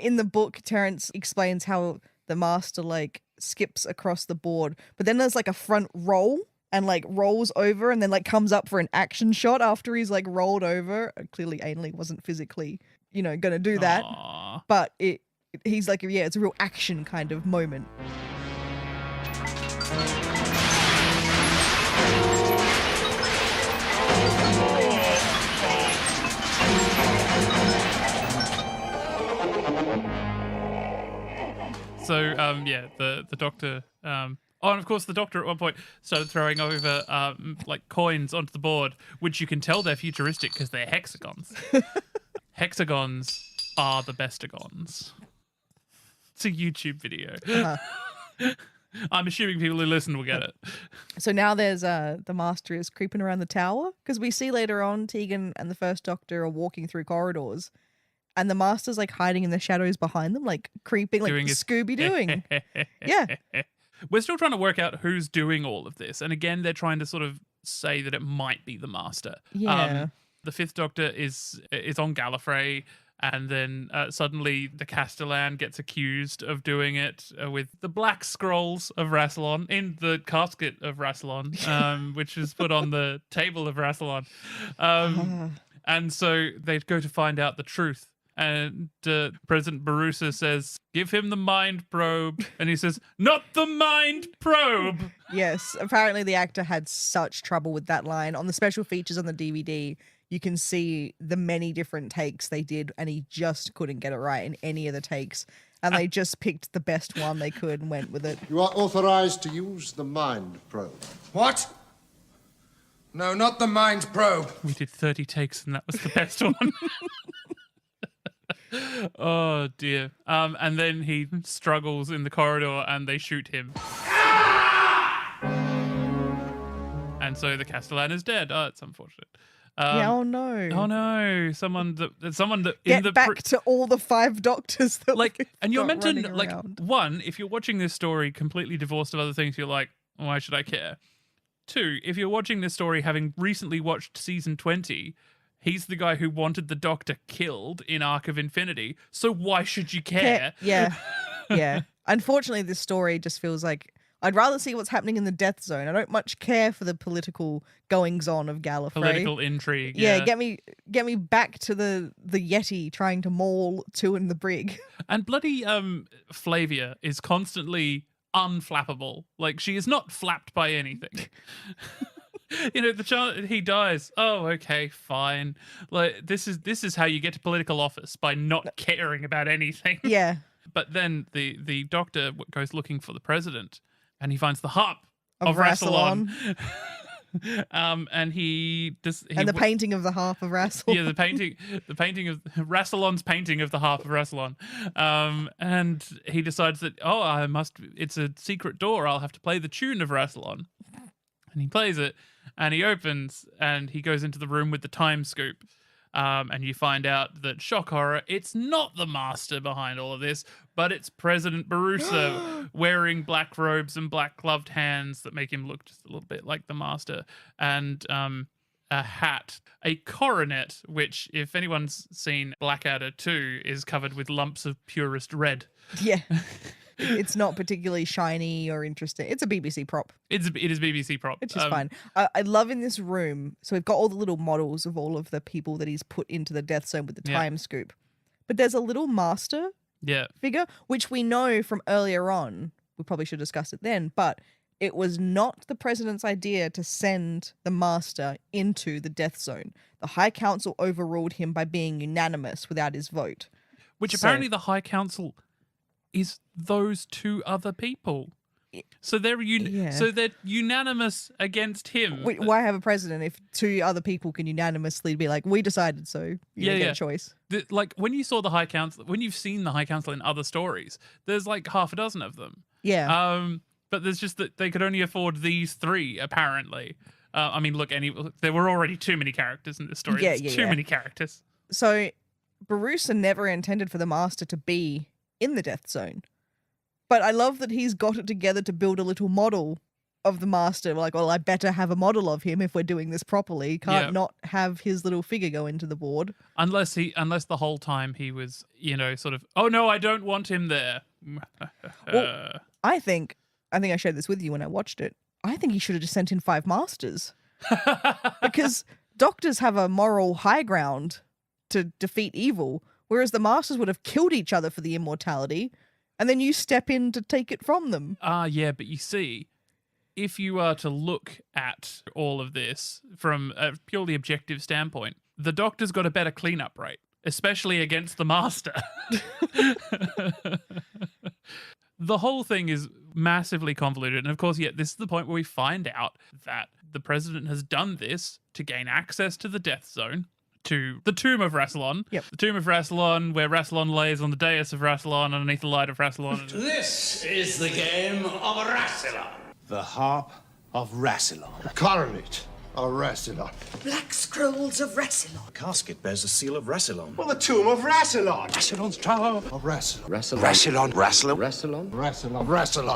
In the book, Terrence explains how the Master like skips across the board, but then there's like a front roll and like rolls over and then like comes up for an action shot after he's like rolled over. Clearly Ainley wasn't physically, gonna do that. Aww. But he's like, yeah, it's a real action kind of moment. So, yeah, the Doctor... and of course, the Doctor at one point started throwing over like coins onto the board, which you can tell they're futuristic because they're hexagons. Hexagons are the bestagons. It's a YouTube video. I'm assuming people who listen will get it. So now there's the Master is creeping around the tower because we see later on Tegan and the First Doctor are walking through corridors. And the Master's like hiding in the shadows behind them, like creeping, like Scooby-Dooing. Yeah. We're still trying to work out who's doing all of this. And again, they're trying to sort of say that it might be the Master. Yeah. The Fifth Doctor is on Gallifrey, and then suddenly the Castellan gets accused of doing it with the black scrolls of Rassilon in the casket of Rassilon, which is put on the table of Rassilon. And so they go to find out the truth. And President Barusa says, give him the mind probe. And he says, not the mind probe. Yes. Apparently the actor had such trouble with that line. On the special features on the DVD, you can see the many different takes they did, and he just couldn't get it right in any of the takes. And they just picked the best one they could and went with it. You are authorized to use the mind probe. What? No, not the mind probe. We did 30 takes, and that was the best one. Oh dear. And then he struggles in the corridor and they shoot him. And so the Castellan is dead. Oh, it's unfortunate. Yeah, oh no. Oh no. Someone that Get back to all the 5 Doctors that like, and you're meant to running like around. 1, if you're watching this story completely divorced of other things, you're like, why should I care? 2, if you're watching this story having recently watched season 20, he's the guy who wanted the Doctor killed in Arc of Infinity, so why should you care? Yeah. Yeah. Unfortunately, this story just feels like I'd rather see what's happening in the Death Zone. I don't much care for the political goings-on of Gallifrey. Political intrigue. Yeah, get me back to the Yeti trying to maul two in the brig. And bloody Flavia is constantly unflappable. Like, she is not flapped by anything. The child, he dies. Oh, okay, fine. Like, this is how you get to political office, by not caring about anything. Yeah. But then the Doctor goes looking for the president, and he finds the harp of Rassilon. And and the painting of the harp of Rassilon. Yeah, the painting of Rassilon's painting of the harp of Rassilon. And he decides that, it's a secret door. I'll have to play the tune of Rassilon. And he plays it, and he opens, and he goes into the room with the time scoop. And you find out that, shock horror, it's not the master behind all of this, but it's President Barusa wearing black robes and black gloved hands that make him look just a little bit like the master, and a hat, a coronet, which, if anyone's seen Blackadder 2, is covered with lumps of purest red. Yeah. It's not particularly shiny or interesting. It's a BBC prop. It is BBC prop. It's just fine. I love in this room, so we've got all the little models of all of the people that he's put into the death zone with the time scoop. But there's a little master figure, which we know from earlier on. We probably should discuss it then, but it was not the president's idea to send the master into the death zone. The High Council overruled him by being unanimous without his vote. Which apparently the High Council is those two other people. So they're unanimous against him. Why have a president if two other people can unanimously be like, we decided so? You get a choice. Like when you saw the High Council, when you've seen the High Council in other stories, there's like half a dozen of them. Yeah. But there's just that they could only afford these three, apparently. I mean, look, there were already too many characters in this story. Too many characters. So Barusa never intended for the master to be in the death zone. But I love that he's got it together to build a little model of the master. Like, well, I better have a model of him if we're doing this properly. Can't not have his little figure go into the board. Unless the whole time he was, sort of, oh no, I don't want him there. Well, I think I shared this with you when I watched it. I think he should have just sent in 5 masters. Because doctors have a moral high ground to defeat evil, whereas the masters would have killed each other for the immortality, and then you step in to take it from them. Yeah, but you see, if you are to look at all of this from a purely objective standpoint, the doctor's got a better cleanup rate, especially against the master. The whole thing is massively convoluted. And of course, this is the point where we find out that the president has done this to gain access to the death zone, to the tomb of Rassilon. Yep. The tomb of Rassilon, where Rassilon lays on the dais of Rassilon underneath the light of Rassilon. This is the game of Rassilon. The harp of Rassilon. The coronet of Rassilon. Black scrolls of Rassilon. The casket bears the seal of Rassilon. Well, the tomb of Rassilon. Rassilon's tower Of Rassilon. Rassilon. Rassilon.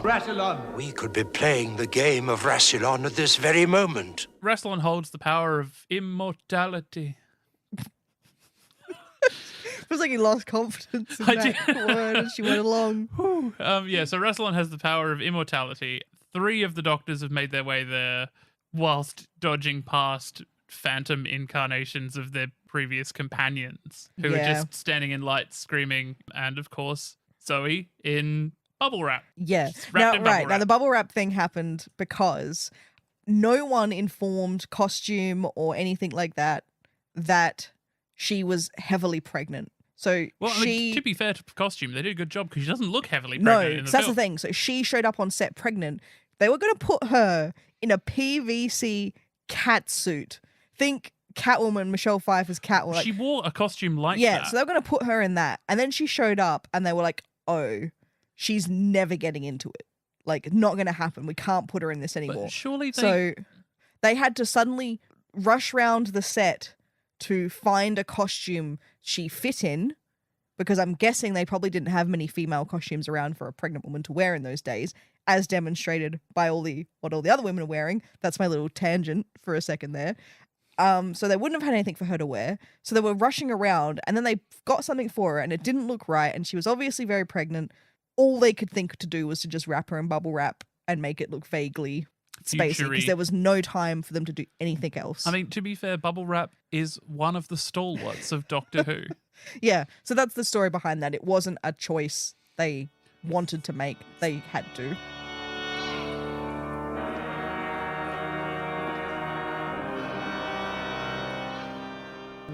Rassilon. We could be playing the game of Rassilon at this very moment. Rassilon holds the power of immortality. Feels like he lost confidence in that word as she went along. So Rassilon has the power of immortality. 3 of the doctors have made their way there whilst dodging past phantom incarnations of their previous companions who are just standing in lights screaming. And of course, Zoe in bubble wrap. Yeah. Now the bubble wrap thing happened because no one informed Costume or anything like that she was heavily pregnant. So to be fair to Costume, they did a good job because she doesn't look heavily pregnant in the that's film. the thing. So she showed up on set pregnant. They were going to put her in a PVC cat suit. Think Catwoman, Michelle Pfeiffer's Catwoman. She wore a costume like that. Yeah, so they were going to put her in that. And then she showed up and they were like, oh, she's never getting into it. Like, not going to happen. We can't put her in this anymore. But surely So they had to suddenly rush round the set to find a costume she fit in, because I'm guessing they probably didn't have many female costumes around for a pregnant woman to wear in those days, as demonstrated by what all the other women are wearing. That's my little tangent for a second there. So they wouldn't have had anything for her to wear. So they were rushing around, and then they got something for her, and it didn't look right, and she was obviously very pregnant. All they could think to do was to just wrap her in bubble wrap and make it look vaguely spacey, because there was no time for them to do anything else. I mean, to be fair, bubble wrap is one of the stalwarts of Doctor Who. Yeah, so that's the story behind that. It wasn't a choice they wanted to make. They had to.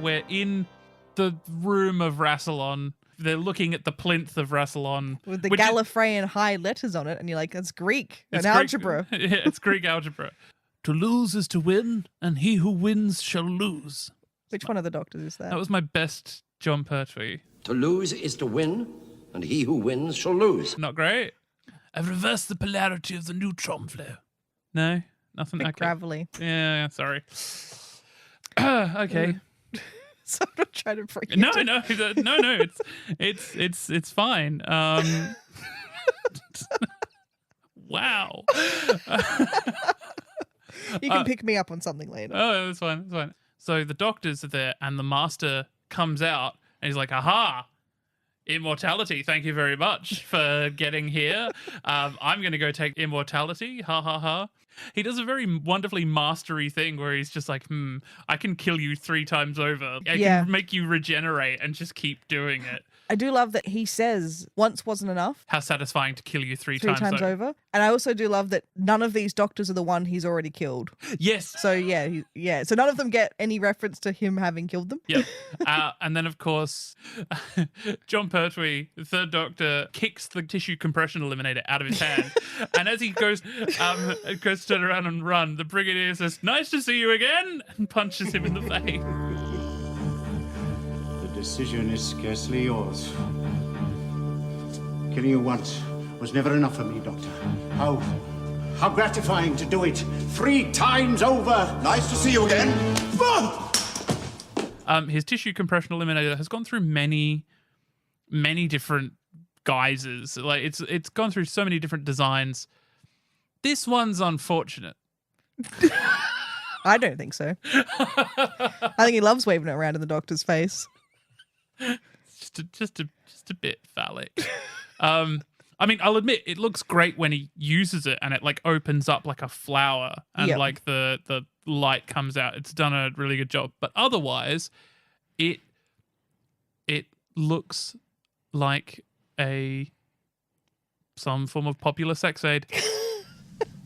We're in the room of Rassilon. They're looking at the plinth of Rassilon. With the Gallifreyan high letters on it, and you're like, that's Greek and Greek, algebra. Yeah, it's Greek algebra. To lose is to win, and he who wins shall lose. Which one of the doctors is that? That was my best John Pertwee. To lose is to win, and he who wins shall lose. Not great. I've reversed the polarity of the neutron flow. No? Nothing? Bit Okay. gravelly. Yeah, sorry. Okay. So I'm not trying to freak No, you. no, it's fine. Wow. You can pick me up on something later. Oh, that's fine. That's fine. So the doctors are there, and the master comes out, and he's like, "Aha! Immortality. Thank you very much for getting here. I'm going to go take immortality. Ha ha ha." He does a very wonderfully mastery thing where he's just like, I can kill you 3 times over. I can make you regenerate and just keep doing it. I do love that he says once wasn't enough. How satisfying to kill you three times over. And I also do love that none of these doctors are the one he's already killed. Yes. So yeah. So none of them get any reference to him having killed them. Yep. And then, of course, John Pertwee, the third doctor, kicks the tissue compression eliminator out of his hand. And as he goes to turn around and run, the brigadier says, "Nice to see you again," and punches him in the face. The decision is scarcely yours. Killing you once was never enough for me, Doctor. How gratifying to do it 3 times over. Nice to see you again. His tissue compression eliminator has gone through many different guises. Like it's gone through so many different designs. This one's unfortunate. I don't think so. I think he loves waving it around in the doctor's face. Just a bit phallic. I mean, I'll admit it looks great when he uses it and it like opens up like a flower and like the light comes out. It's done a really good job. But otherwise, it looks like some form of popular sex aid.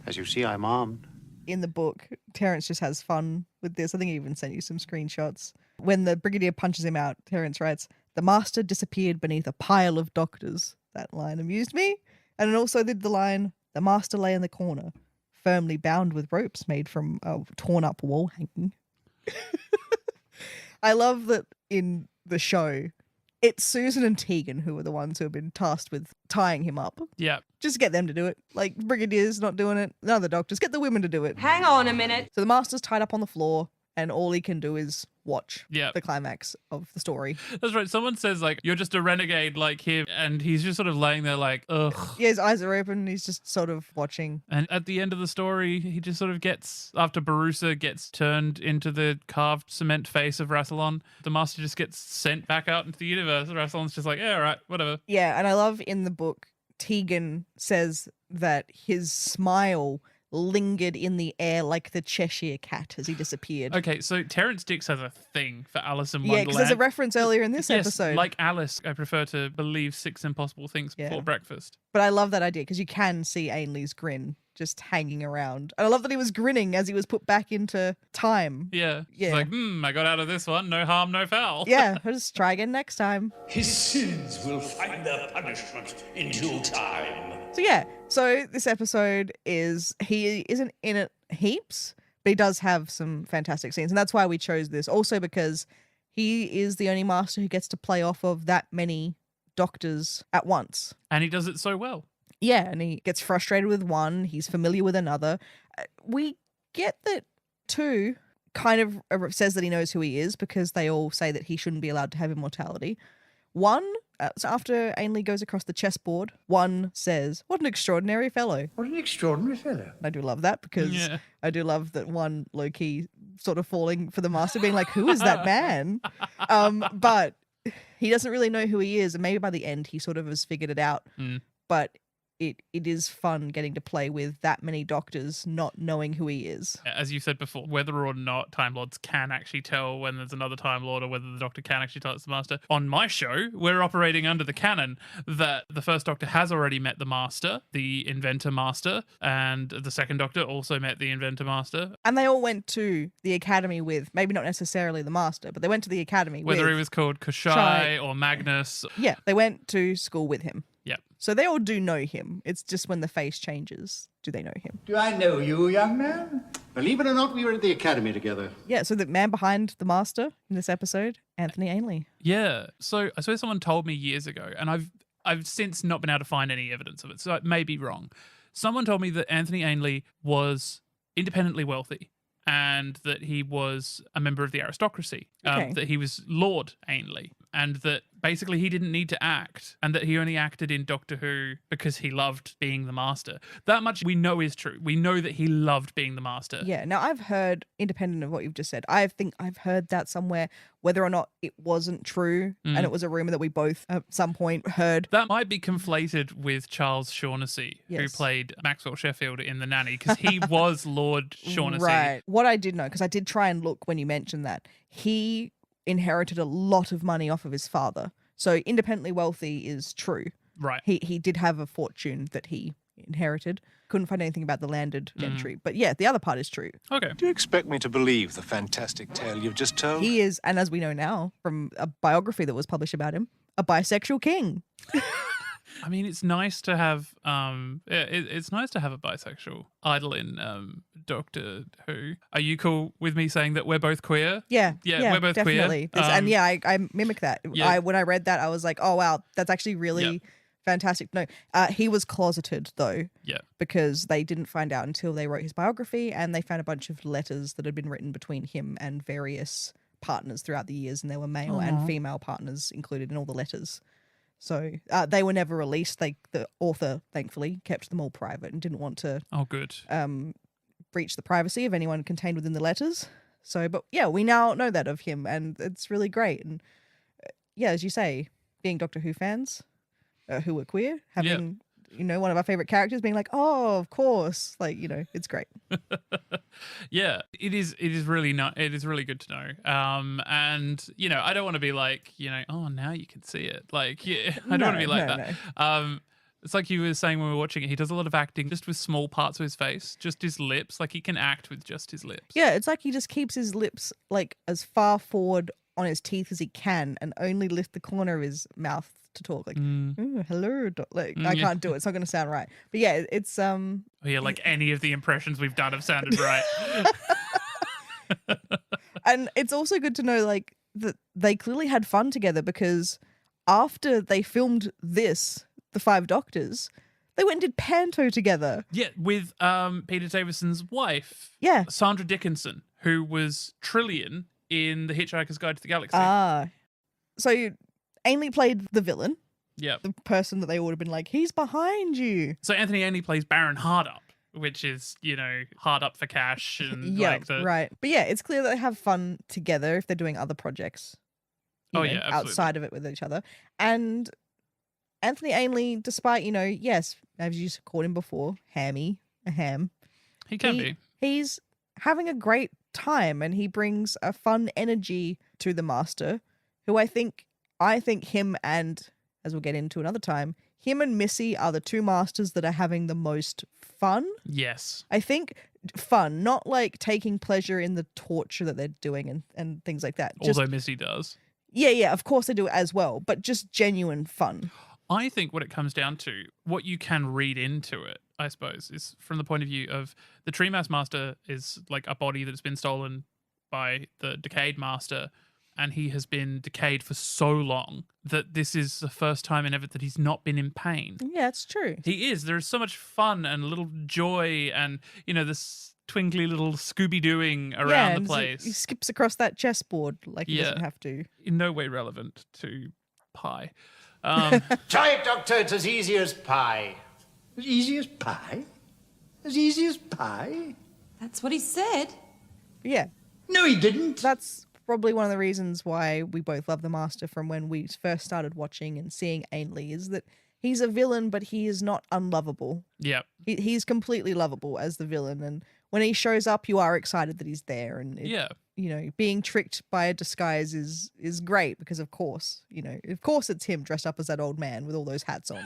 As you see, I'm armed. In the book, Terrence just has fun with this. I think he even sent you some screenshots. When the brigadier punches him out, Terrence writes, "The master disappeared beneath a pile of doctors." That line amused me. And it also did the line, "The master lay in the corner, firmly bound with ropes made from a torn up wall hanging." I love that in the show, it's Susan and Tegan who are the ones who have been tasked with tying him up. Yeah. Just get them to do it. Like, Brigadier's not doing it. None of the doctors. Get the women to do it. Hang on a minute. So the master's tied up on the floor, and all he can do is watch the climax of the story. That's right. Someone says, like, "You're just a renegade like him," and he's just sort of laying there like, ugh. Yeah, his eyes are open, and he's just sort of watching. And at the end of the story, he just sort of gets, after Barusa gets turned into the carved cement face of Rassilon, the master just gets sent back out into the universe. Rassilon's just like, yeah, all right, whatever. Yeah, and I love in the book, Tegan says that his smile lingered in the air like the Cheshire Cat as he disappeared. Okay, so Terrence Dicks has a thing for Alice in Wonderland. Yeah, because there's a reference earlier in this episode. Like Alice, I prefer to believe 6 impossible things before breakfast. But I love that idea because you can see Ainley's grin just hanging around. And I love that he was grinning as he was put back into time. Yeah. It's like, I got out of this one. No harm, no foul. Yeah, I'll just try again next time. His sins will find their punishment in due time. So this episode he isn't in it heaps, but he does have some fantastic scenes. And that's why we chose this. Also because he is the only master who gets to play off of that many doctors at once. And he does it so well. Yeah, and he gets frustrated with one. He's familiar with another. We get that 2 kind of says that he knows who he is because they all say that he shouldn't be allowed to have immortality. 1, so after Ainley goes across the chessboard, 1 says, "What an extraordinary fellow." What an extraordinary fellow. I do love that because I do love that 1 low-key sort of falling for the master, being like, who is that man? But he doesn't really know who he is, and maybe by the end he sort of has figured it out. But it is fun getting to play with that many doctors not knowing who he is. As you said before, whether or not Time Lords can actually tell when there's another Time Lord or whether the Doctor can actually tell it's the Master. On my show, we're operating under the canon that the first Doctor has already met the Master, the Inventor Master, and the second Doctor also met the Inventor Master. And they all went to the Academy with, maybe not necessarily the Master, but they went to the Academy whether with... he was called Koshai or Magnus. Yeah, they went to school with him. Yeah. So they all do know him. It's just when the face changes, do they know him? Do I know you, young man? Believe it or not, we were at the academy together. Yeah, so the man behind the master in this episode, Anthony Ainley. Yeah. So I swear someone told me years ago, and I've since not been able to find any evidence of it, so it may be wrong. Someone told me that Anthony Ainley was independently wealthy and that he was a member of the aristocracy, that he was Lord Ainley, and that basically he didn't need to act, and that he only acted in Doctor Who because he loved being the Master. That much we know is true. We know that he loved being the Master. Yeah, now I've heard, independent of what you've just said, I think I've heard that somewhere, whether or not it wasn't true, and it was a rumor that we both at some point heard. That might be conflated with Charles Shaughnessy, who played Maxwell Sheffield in The Nanny, because he was Lord Shaughnessy. Right. What I did know, because I did try and look when you mentioned that, he inherited a lot of money off of his father. So independently wealthy is true. Right. He did have a fortune that he inherited. Couldn't find anything about the landed gentry. But yeah, the other part is true. Okay. Do you expect me to believe the fantastic tale you've just told? He is, and as we know now from a biography that was published about him, a bisexual king. I mean, it's nice to have it's nice to have a bisexual idol in Doctor Who. Are you cool with me saying that we're both queer? Yeah, we're both definitely. queer. And yeah, I mimic that. Yeah. When I read that, I was like, oh wow, that's actually really fantastic. No, he was closeted though. Yeah. Because they didn't find out until they wrote his biography, and they found a bunch of letters that had been written between him and various partners throughout the years, and there were male and female partners included in all the letters. So they were never released. The author, thankfully, kept them all private and didn't want to breach the privacy of anyone contained within the letters. So, but yeah, we now know that of him, and it's really great. And yeah, as you say, being Doctor Who fans who are queer, having one of our favorite characters being like, oh, of course, it's great. Yeah, it is really it is really good to know. And I don't want to be like, oh, now you can see it. I don't want to be like that. No. It's like you were saying when we were watching it, he does a lot of acting just with small parts of his face, just his lips. Like he can act with just his lips. Yeah, it's like he just keeps his lips as far forward on his teeth as he can, and only lift the corner of his mouth to talk. Hello, I can't do it. It's not going to sound right. But yeah, it's like any of the impressions we've done have sounded right. And it's also good to know that they clearly had fun together, because after they filmed this, the Five Doctors, they went and did Panto together. Yeah, with Peter Davison's wife. Yeah. Sandra Dickinson, who was Trillian in The Hitchhiker's Guide to the Galaxy. So Ainley played the villain. Yeah. The person that they would have been like, he's behind you. So Anthony Ainley plays Baron Hardup, which is, hard up for cash. And right. But yeah, it's clear that they have fun together if they're doing other projects. Outside of it with each other. And Anthony Ainley, despite, yes, as you called him before, a ham. He can be. He's having a great time, and he brings a fun energy to the Master, who I think him and, as we'll get into another time, him and Missy are the two Masters that are having the most fun. Yes. I think fun, not like taking pleasure in the torture that they're doing and things like that. Although Missy does. Yeah, of course they do it as well, but just genuine fun. I think what it comes down to, what you can read into it, I suppose, is from the point of view of the Tremas Master is like a body that's been stolen by the Decayed Master, and he has been decayed for so long that this is the first time in ever that he's not been in pain. Yeah, it's true. He is. There is so much fun and little joy and, this twinkly little Scooby-Dooing around the place. He skips across that chessboard like he doesn't have to. In no way relevant to pie. Try it, Doctor. It's as easy as pie. As easy as pie? As easy as pie? That's what he said. Yeah. No, he didn't. That's probably one of the reasons why we both love the Master from when we first started watching and seeing Ainley, is that he's a villain, but he is not unlovable. Yeah. He's completely lovable as the villain, and when he shows up, you are excited that he's there. And being tricked by a disguise is great, because of course it's him dressed up as that old man with all those hats on.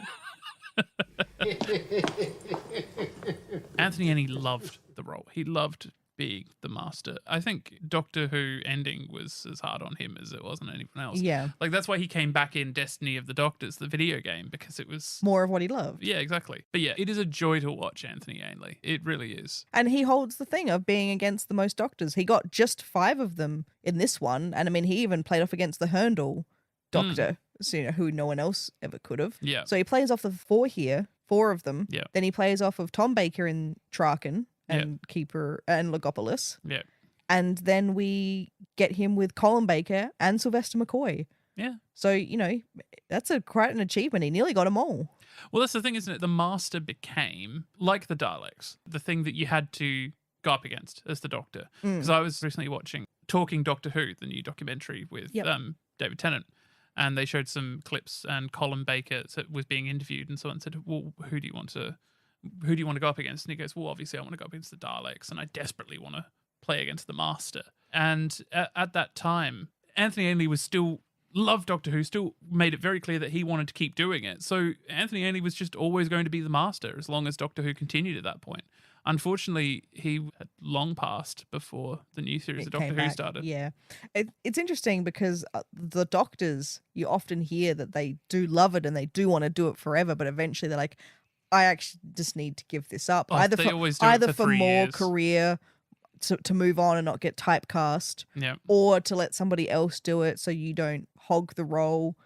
Anthony Ainley loved the role. He loved being the Master. I think Doctor Who ending was as hard on him as it was on anyone else. Yeah. Like, that's why he came back in Destiny of the Doctors, the video game, because it was... more of what he loved. Yeah, exactly. But yeah, it is a joy to watch Anthony Ainley. It really is. And he holds the thing of being against the most Doctors. He got just 5 of them in this one. And I mean, he even played off against the Herndl Doctor, so, who no one else ever could have. Yeah. So he plays off the 4 here, 4 of them. Yeah. Then he plays off of Tom Baker in Ciarán and Keeper and Logopolis. Yeah. And then we get him with Colin Baker and Sylvester McCoy. Yeah. So, that's quite an achievement. He nearly got them all. Well, that's the thing, isn't it? The Master became, like the Daleks, the thing that you had to go up against as the Doctor. Because I was recently watching Talking Doctor Who, the new documentary with David Tennant, and they showed some clips, and Colin Baker was being interviewed, and someone said, well, who do you want to go up against? And he goes, well, obviously I want to go up against the Daleks, and I desperately want to play against the Master. And at that time, Anthony Ainley was still loved Doctor Who, still made it very clear that he wanted to keep doing it. So Anthony Ainley was just always going to be the Master as long as Doctor Who continued at that point. Unfortunately, he had long passed before the new series of Doctor Who started. Yeah. It's interesting because the Doctors, you often hear that they do love it and they do want to do it forever, but eventually they're like, I actually just need to give this up. Either for more career to move on and not get typecast, or to let somebody else do it so you don't hog the role.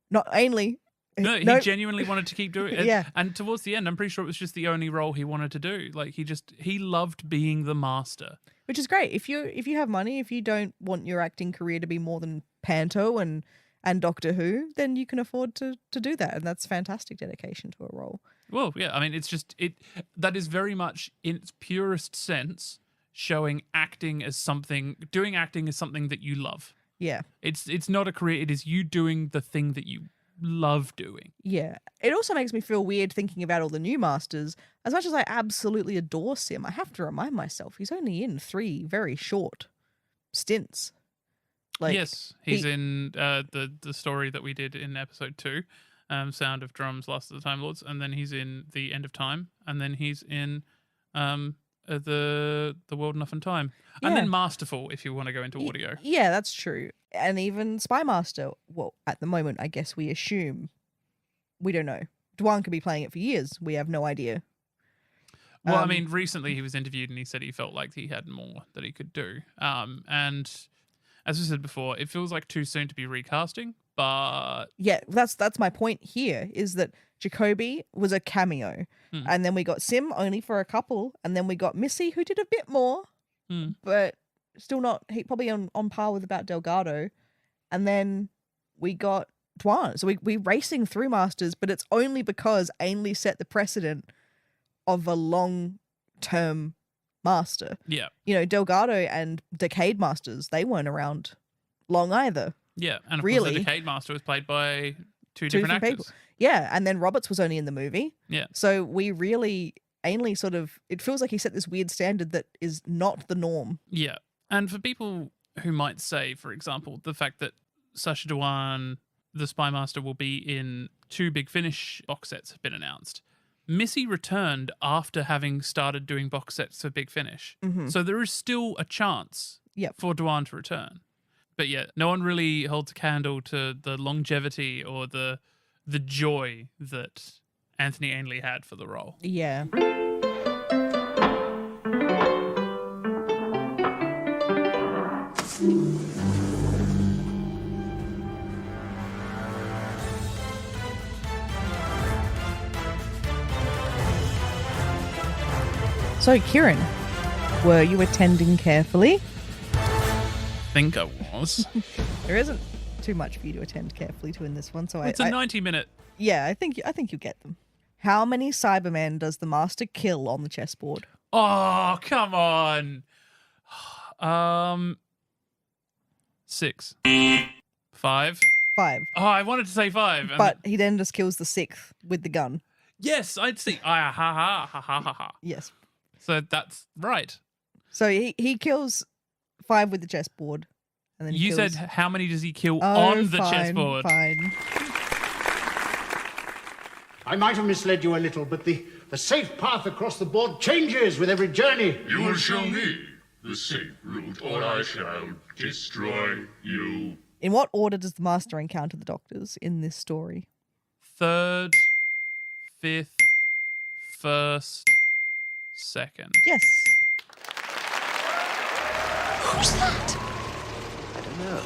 Not Ainley. No, he genuinely wanted to keep doing it. Yeah. And towards the end, I'm pretty sure it was just the only role he wanted to do. Like, he loved being the Master. Which is great. If you have money, if you don't want your acting career to be more than Panto and Doctor Who, then you can afford to do that. And that's fantastic dedication to a role. Well, yeah, I mean, it's just, that is very much, in its purest sense, showing doing acting as something that you love. Yeah. It's not a career, it is you doing the thing that you love doing. Yeah. It also makes me feel weird thinking about all the new Masters. As much as I absolutely adore Sim, I have to remind myself he's only in 3 very short stints. Like, yes, he's in the story that we did in episode 2, Sound of Drums, Last of the Time Lords, and then he's in The End of Time, and then he's in the World Enough and Time, and then Masterful, if you want to go into audio. Yeah, that's true. And even Spy Master, well, at the moment, I guess we assume, we don't know. Dwan could be playing it for years. We have no idea. Well, I mean, recently he was interviewed and he said he felt like he had more that he could do. And as we said before, it feels like too soon to be recasting, but... Yeah, that's my point here, is that Jacoby was a cameo, and then we got Sim only for a couple, and then we got Missy, who did a bit more, but still not, probably on par with about Delgado, and then we got Dwan. So we racing through Masters, but it's only because Ainley set the precedent of a long-term Master. Yeah. Delgado and Decade Masters, they weren't around long either. Yeah, and of course the Decade Master was played by two different actors. People. Yeah, and then Roberts was only in the movie. Yeah. So we really, Ainley sort of, it feels like he set this weird standard that is not the norm. Yeah. And for people who might say, for example, the fact that Sacha Dhawan, the Spy Master, will be in 2 Big Finish box sets have been announced. Missy returned after having started doing box sets for Big Finish. Mm-hmm. So there is still a chance for Dhawan to return. But yeah, no one really holds a candle to the longevity or the joy that Anthony Ainley had for the role. Yeah. So, Ciarán, were you attending carefully? I think I was. There isn't too much for you to attend carefully to in this one, so it's a 90-minute. Yeah, I think you get them. How many Cybermen does the Master kill on the chessboard? Oh, come on. 6. 5. 5. Oh, I wanted to say 5. But he then just kills the 6th with the gun. Yes, I'd see. Ha ha ha ha ha ha. Yes. So that's right. So he kills 5 with the chessboard. And then you said how many does he kill on the chessboard? Fine. I might have misled you a little, but the safe path across the board changes with every journey. You will show me. the safe route, or I shall destroy you. In what order does the Master encounter the Doctors in this story? 3rd, 5th, 1st, 2nd. Yes. Who's that? I don't know.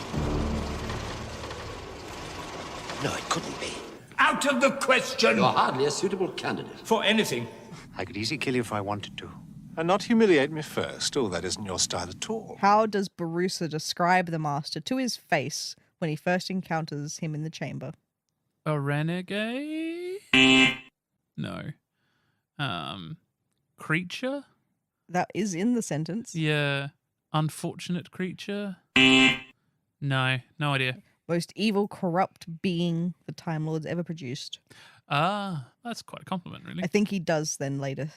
No, it couldn't be. Out of the question! You're hardly a suitable candidate. For anything. I could easily kill you if I wanted to. And not humiliate me first. Oh, that isn't your style at all. How does Barusa describe the Master to his face when he first encounters him in the chamber? A renegade? No. Creature? That is in the sentence. Yeah. Unfortunate creature? No idea. Most evil, corrupt being the Time Lords ever produced. Ah, that's quite a compliment, really. I think he does then later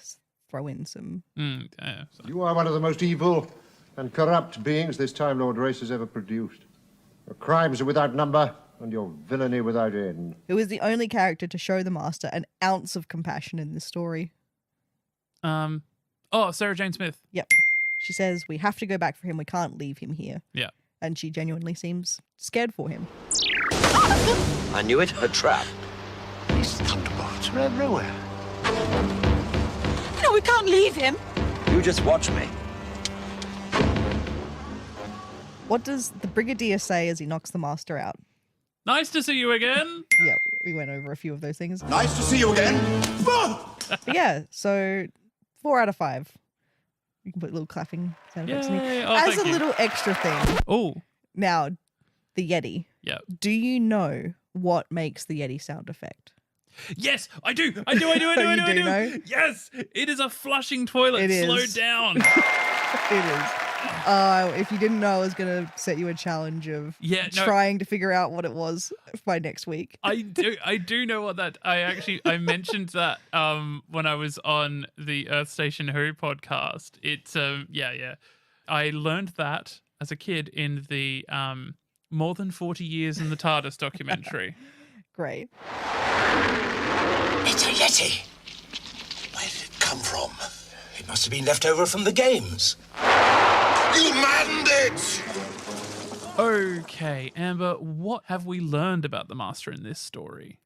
throw in some... Yeah, so. You are one of the most evil and corrupt beings this Time Lord race has ever produced. Your crimes are without number, and your villainy without end. Who is the only character to show the Master an ounce of compassion in this story? Sarah Jane Smith. Yep. She says, we have to go back for him. We can't leave him here. Yeah. And she genuinely seems scared for him. I knew it. A trap. These thunderbolts are everywhere. No, we can't leave him. You just watch me. What does the Brigadier say as he knocks the Master out? Nice to see you again. Yeah, we went over a few of those things. Nice to see you again. But yeah, so 4 out of 5. You can put little clapping sound effects in Yay. here. Oh, As thank a you. little extra thing. Oh. Now, the Yeti. Yeah. Do you know what makes the Yeti sound effect? Yes, I do. You do know? Yes, it is a flushing toilet. It is. Slow down. It is. If you didn't know, I was going to set you a challenge of trying to figure out what it was by next week. I do know what that. I mentioned that when I was on the Earth Station Who podcast. It's yeah. I learned that as a kid in the More Than 40 Years in the TARDIS documentary. Great. It's a Yeti. Where did it come from? It must have been left over from the games. You maddened it! Okay, Amber, what have we learned about the Master in this story?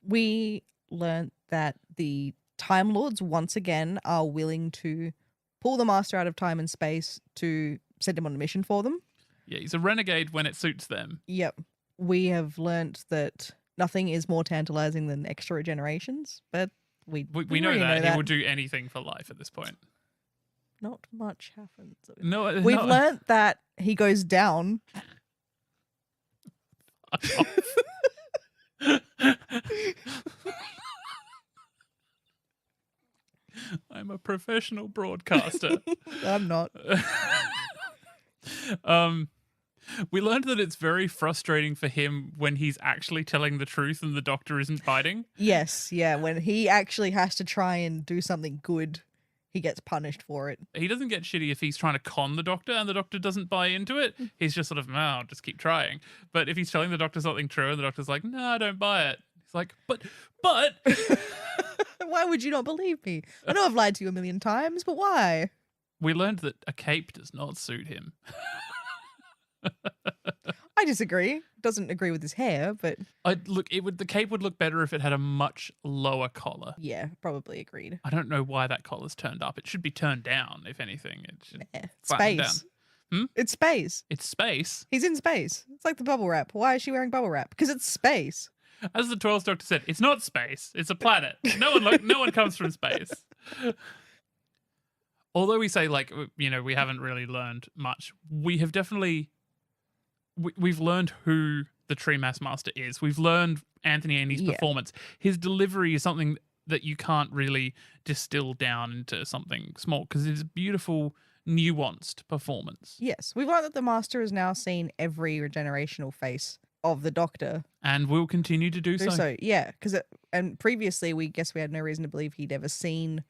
We learned that the Time Lords once again are willing to pull the Master out of time and space to send him on a mission for them. Yeah, he's a renegade when it suits them. Yep. We have learnt that nothing is more tantalizing than extra generations, but we know already that. He will do anything for life at this point. Not much happens. We've learnt that he goes down. I'm a professional broadcaster. I'm not. We learned that it's very frustrating for him when he's actually telling the truth and the Doctor isn't biting. Yes, yeah. When he actually has to try and do something good, he gets punished for it. He doesn't get shitty if he's trying to con the Doctor and the Doctor doesn't buy into it. He's just sort of, no, I'll just keep trying. But if he's telling the Doctor something true and the Doctor's like, no, I don't buy it. He's like, but. Why would you not believe me? I know I've lied to you a million times, but why? We learned that a cape does not suit him. I disagree. Doesn't agree with his hair, but the cape would look better if it had a much lower collar. Yeah, probably agreed. I don't know why that collar's turned up. It should be turned down, if anything. It should Space. Down. It's space. It's space. He's in space. It's like the bubble wrap. Why is she wearing bubble wrap? Because it's space. As the 12th Doctor said, it's not space. It's a planet. No one comes from space. Although we say, we haven't really learned much, we have definitely... We've learned who the Tremas Master is. We've learned Anthony Ainley's performance. His delivery is something that you can't really distill down into something small because it's a beautiful, nuanced performance. Yes. We've learned that the Master has now seen every regenerational face of the Doctor. And will continue to do so. Yeah. And previously, we had no reason to believe he'd ever seen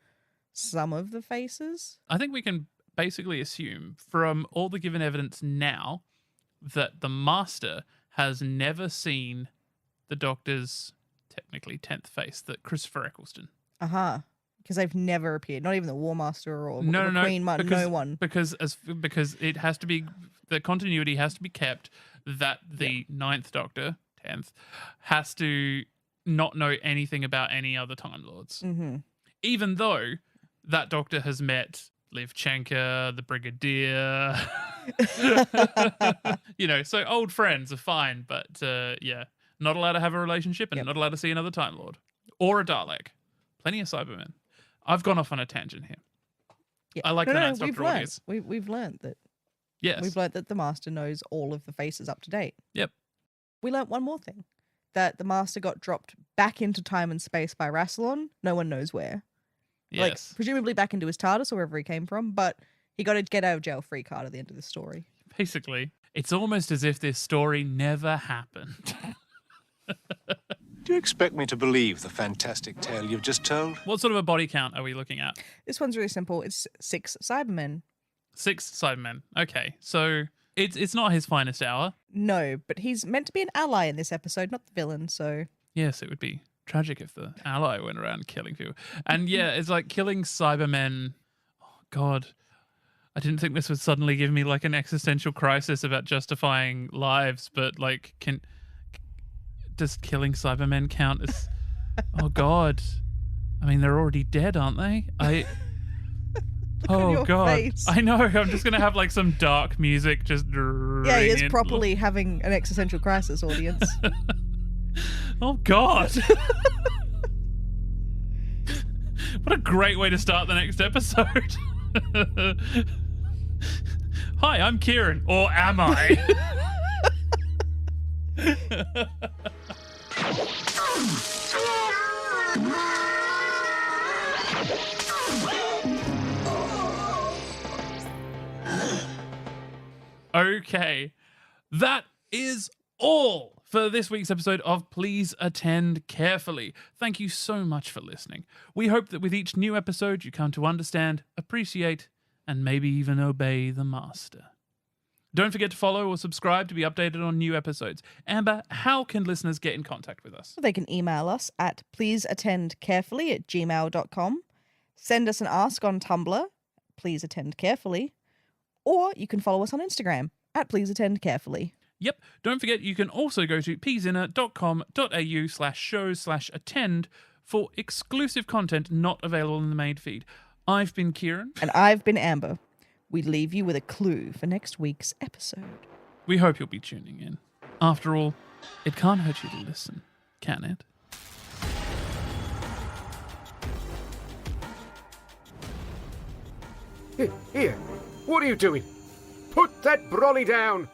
some of the faces. I think we can basically assume from all the given evidence now that the Master has never seen the Doctor's technically 10th face, that Christopher Eccleston. Okay. because they've never appeared. Not even the War Master or No, Queen Martin. because, No one. Because it has to be, the continuity has to be kept that the 9th Doctor, 10th, has to not know anything about any other Time Lords. Mm-hmm. Even though that Doctor has met Livchenko, the Brigadier. So old friends are fine, but not allowed to have a relationship and not allowed to see another Time Lord or a Dalek. Plenty of Cybermen. I've gone off on a tangent here. Yeah. I like the Ninth Doctor audience. We've learned that. Yes. We've learned that the Master knows all of the faces up to date. Yep. We learnt one more thing. That the Master got dropped back into time and space by Rassilon. No one knows where. Yes. Presumably back into his TARDIS or wherever he came from, but he got a get out of jail free card at the end of the story. Basically, it's almost as if this story never happened. Do you expect me to believe the fantastic tale you've just told? What sort of a body count are we looking at? This one's really simple. It's 6 Cybermen. 6 Cybermen. Okay, so it's not his finest hour. No, but he's meant to be an ally in this episode, not the villain, so... Yes, it would be tragic if the ally went around killing people. And yeah, it's like killing Cybermen. Oh, God. I didn't think this would suddenly give me like an existential crisis about justifying lives, but like, does killing Cybermen count as... Oh, God. I mean, they're already dead, aren't they? Oh, God. Face. I know. I'm just going to have like some dark music just... Yeah, he is properly having an existential crisis, audience. Oh, God. What a great way to start the next episode. Hi, I'm Ciarán. Or am I? Okay. That is all for this week's episode of Please Attend Carefully. Thank you so much for listening. We hope that with each new episode you come to understand, appreciate, and maybe even obey the Master. Don't forget to follow or subscribe to be updated on new episodes. Amber, how can listeners get in contact with us? They can email us at pleaseattendcarefully@gmail.com, send us an ask on Tumblr, Please Attend Carefully, or you can follow us on Instagram at Please Attend Carefully. Yep. Don't forget you can also go to pzinner.com.au/shows/attend for exclusive content not available in the main feed. I've been Ciarán. And I've been Amber. We leave you with a clue for next week's episode. We hope you'll be tuning in. After all, it can't hurt you to listen, can it? Here, what are you doing? Put that brolly down!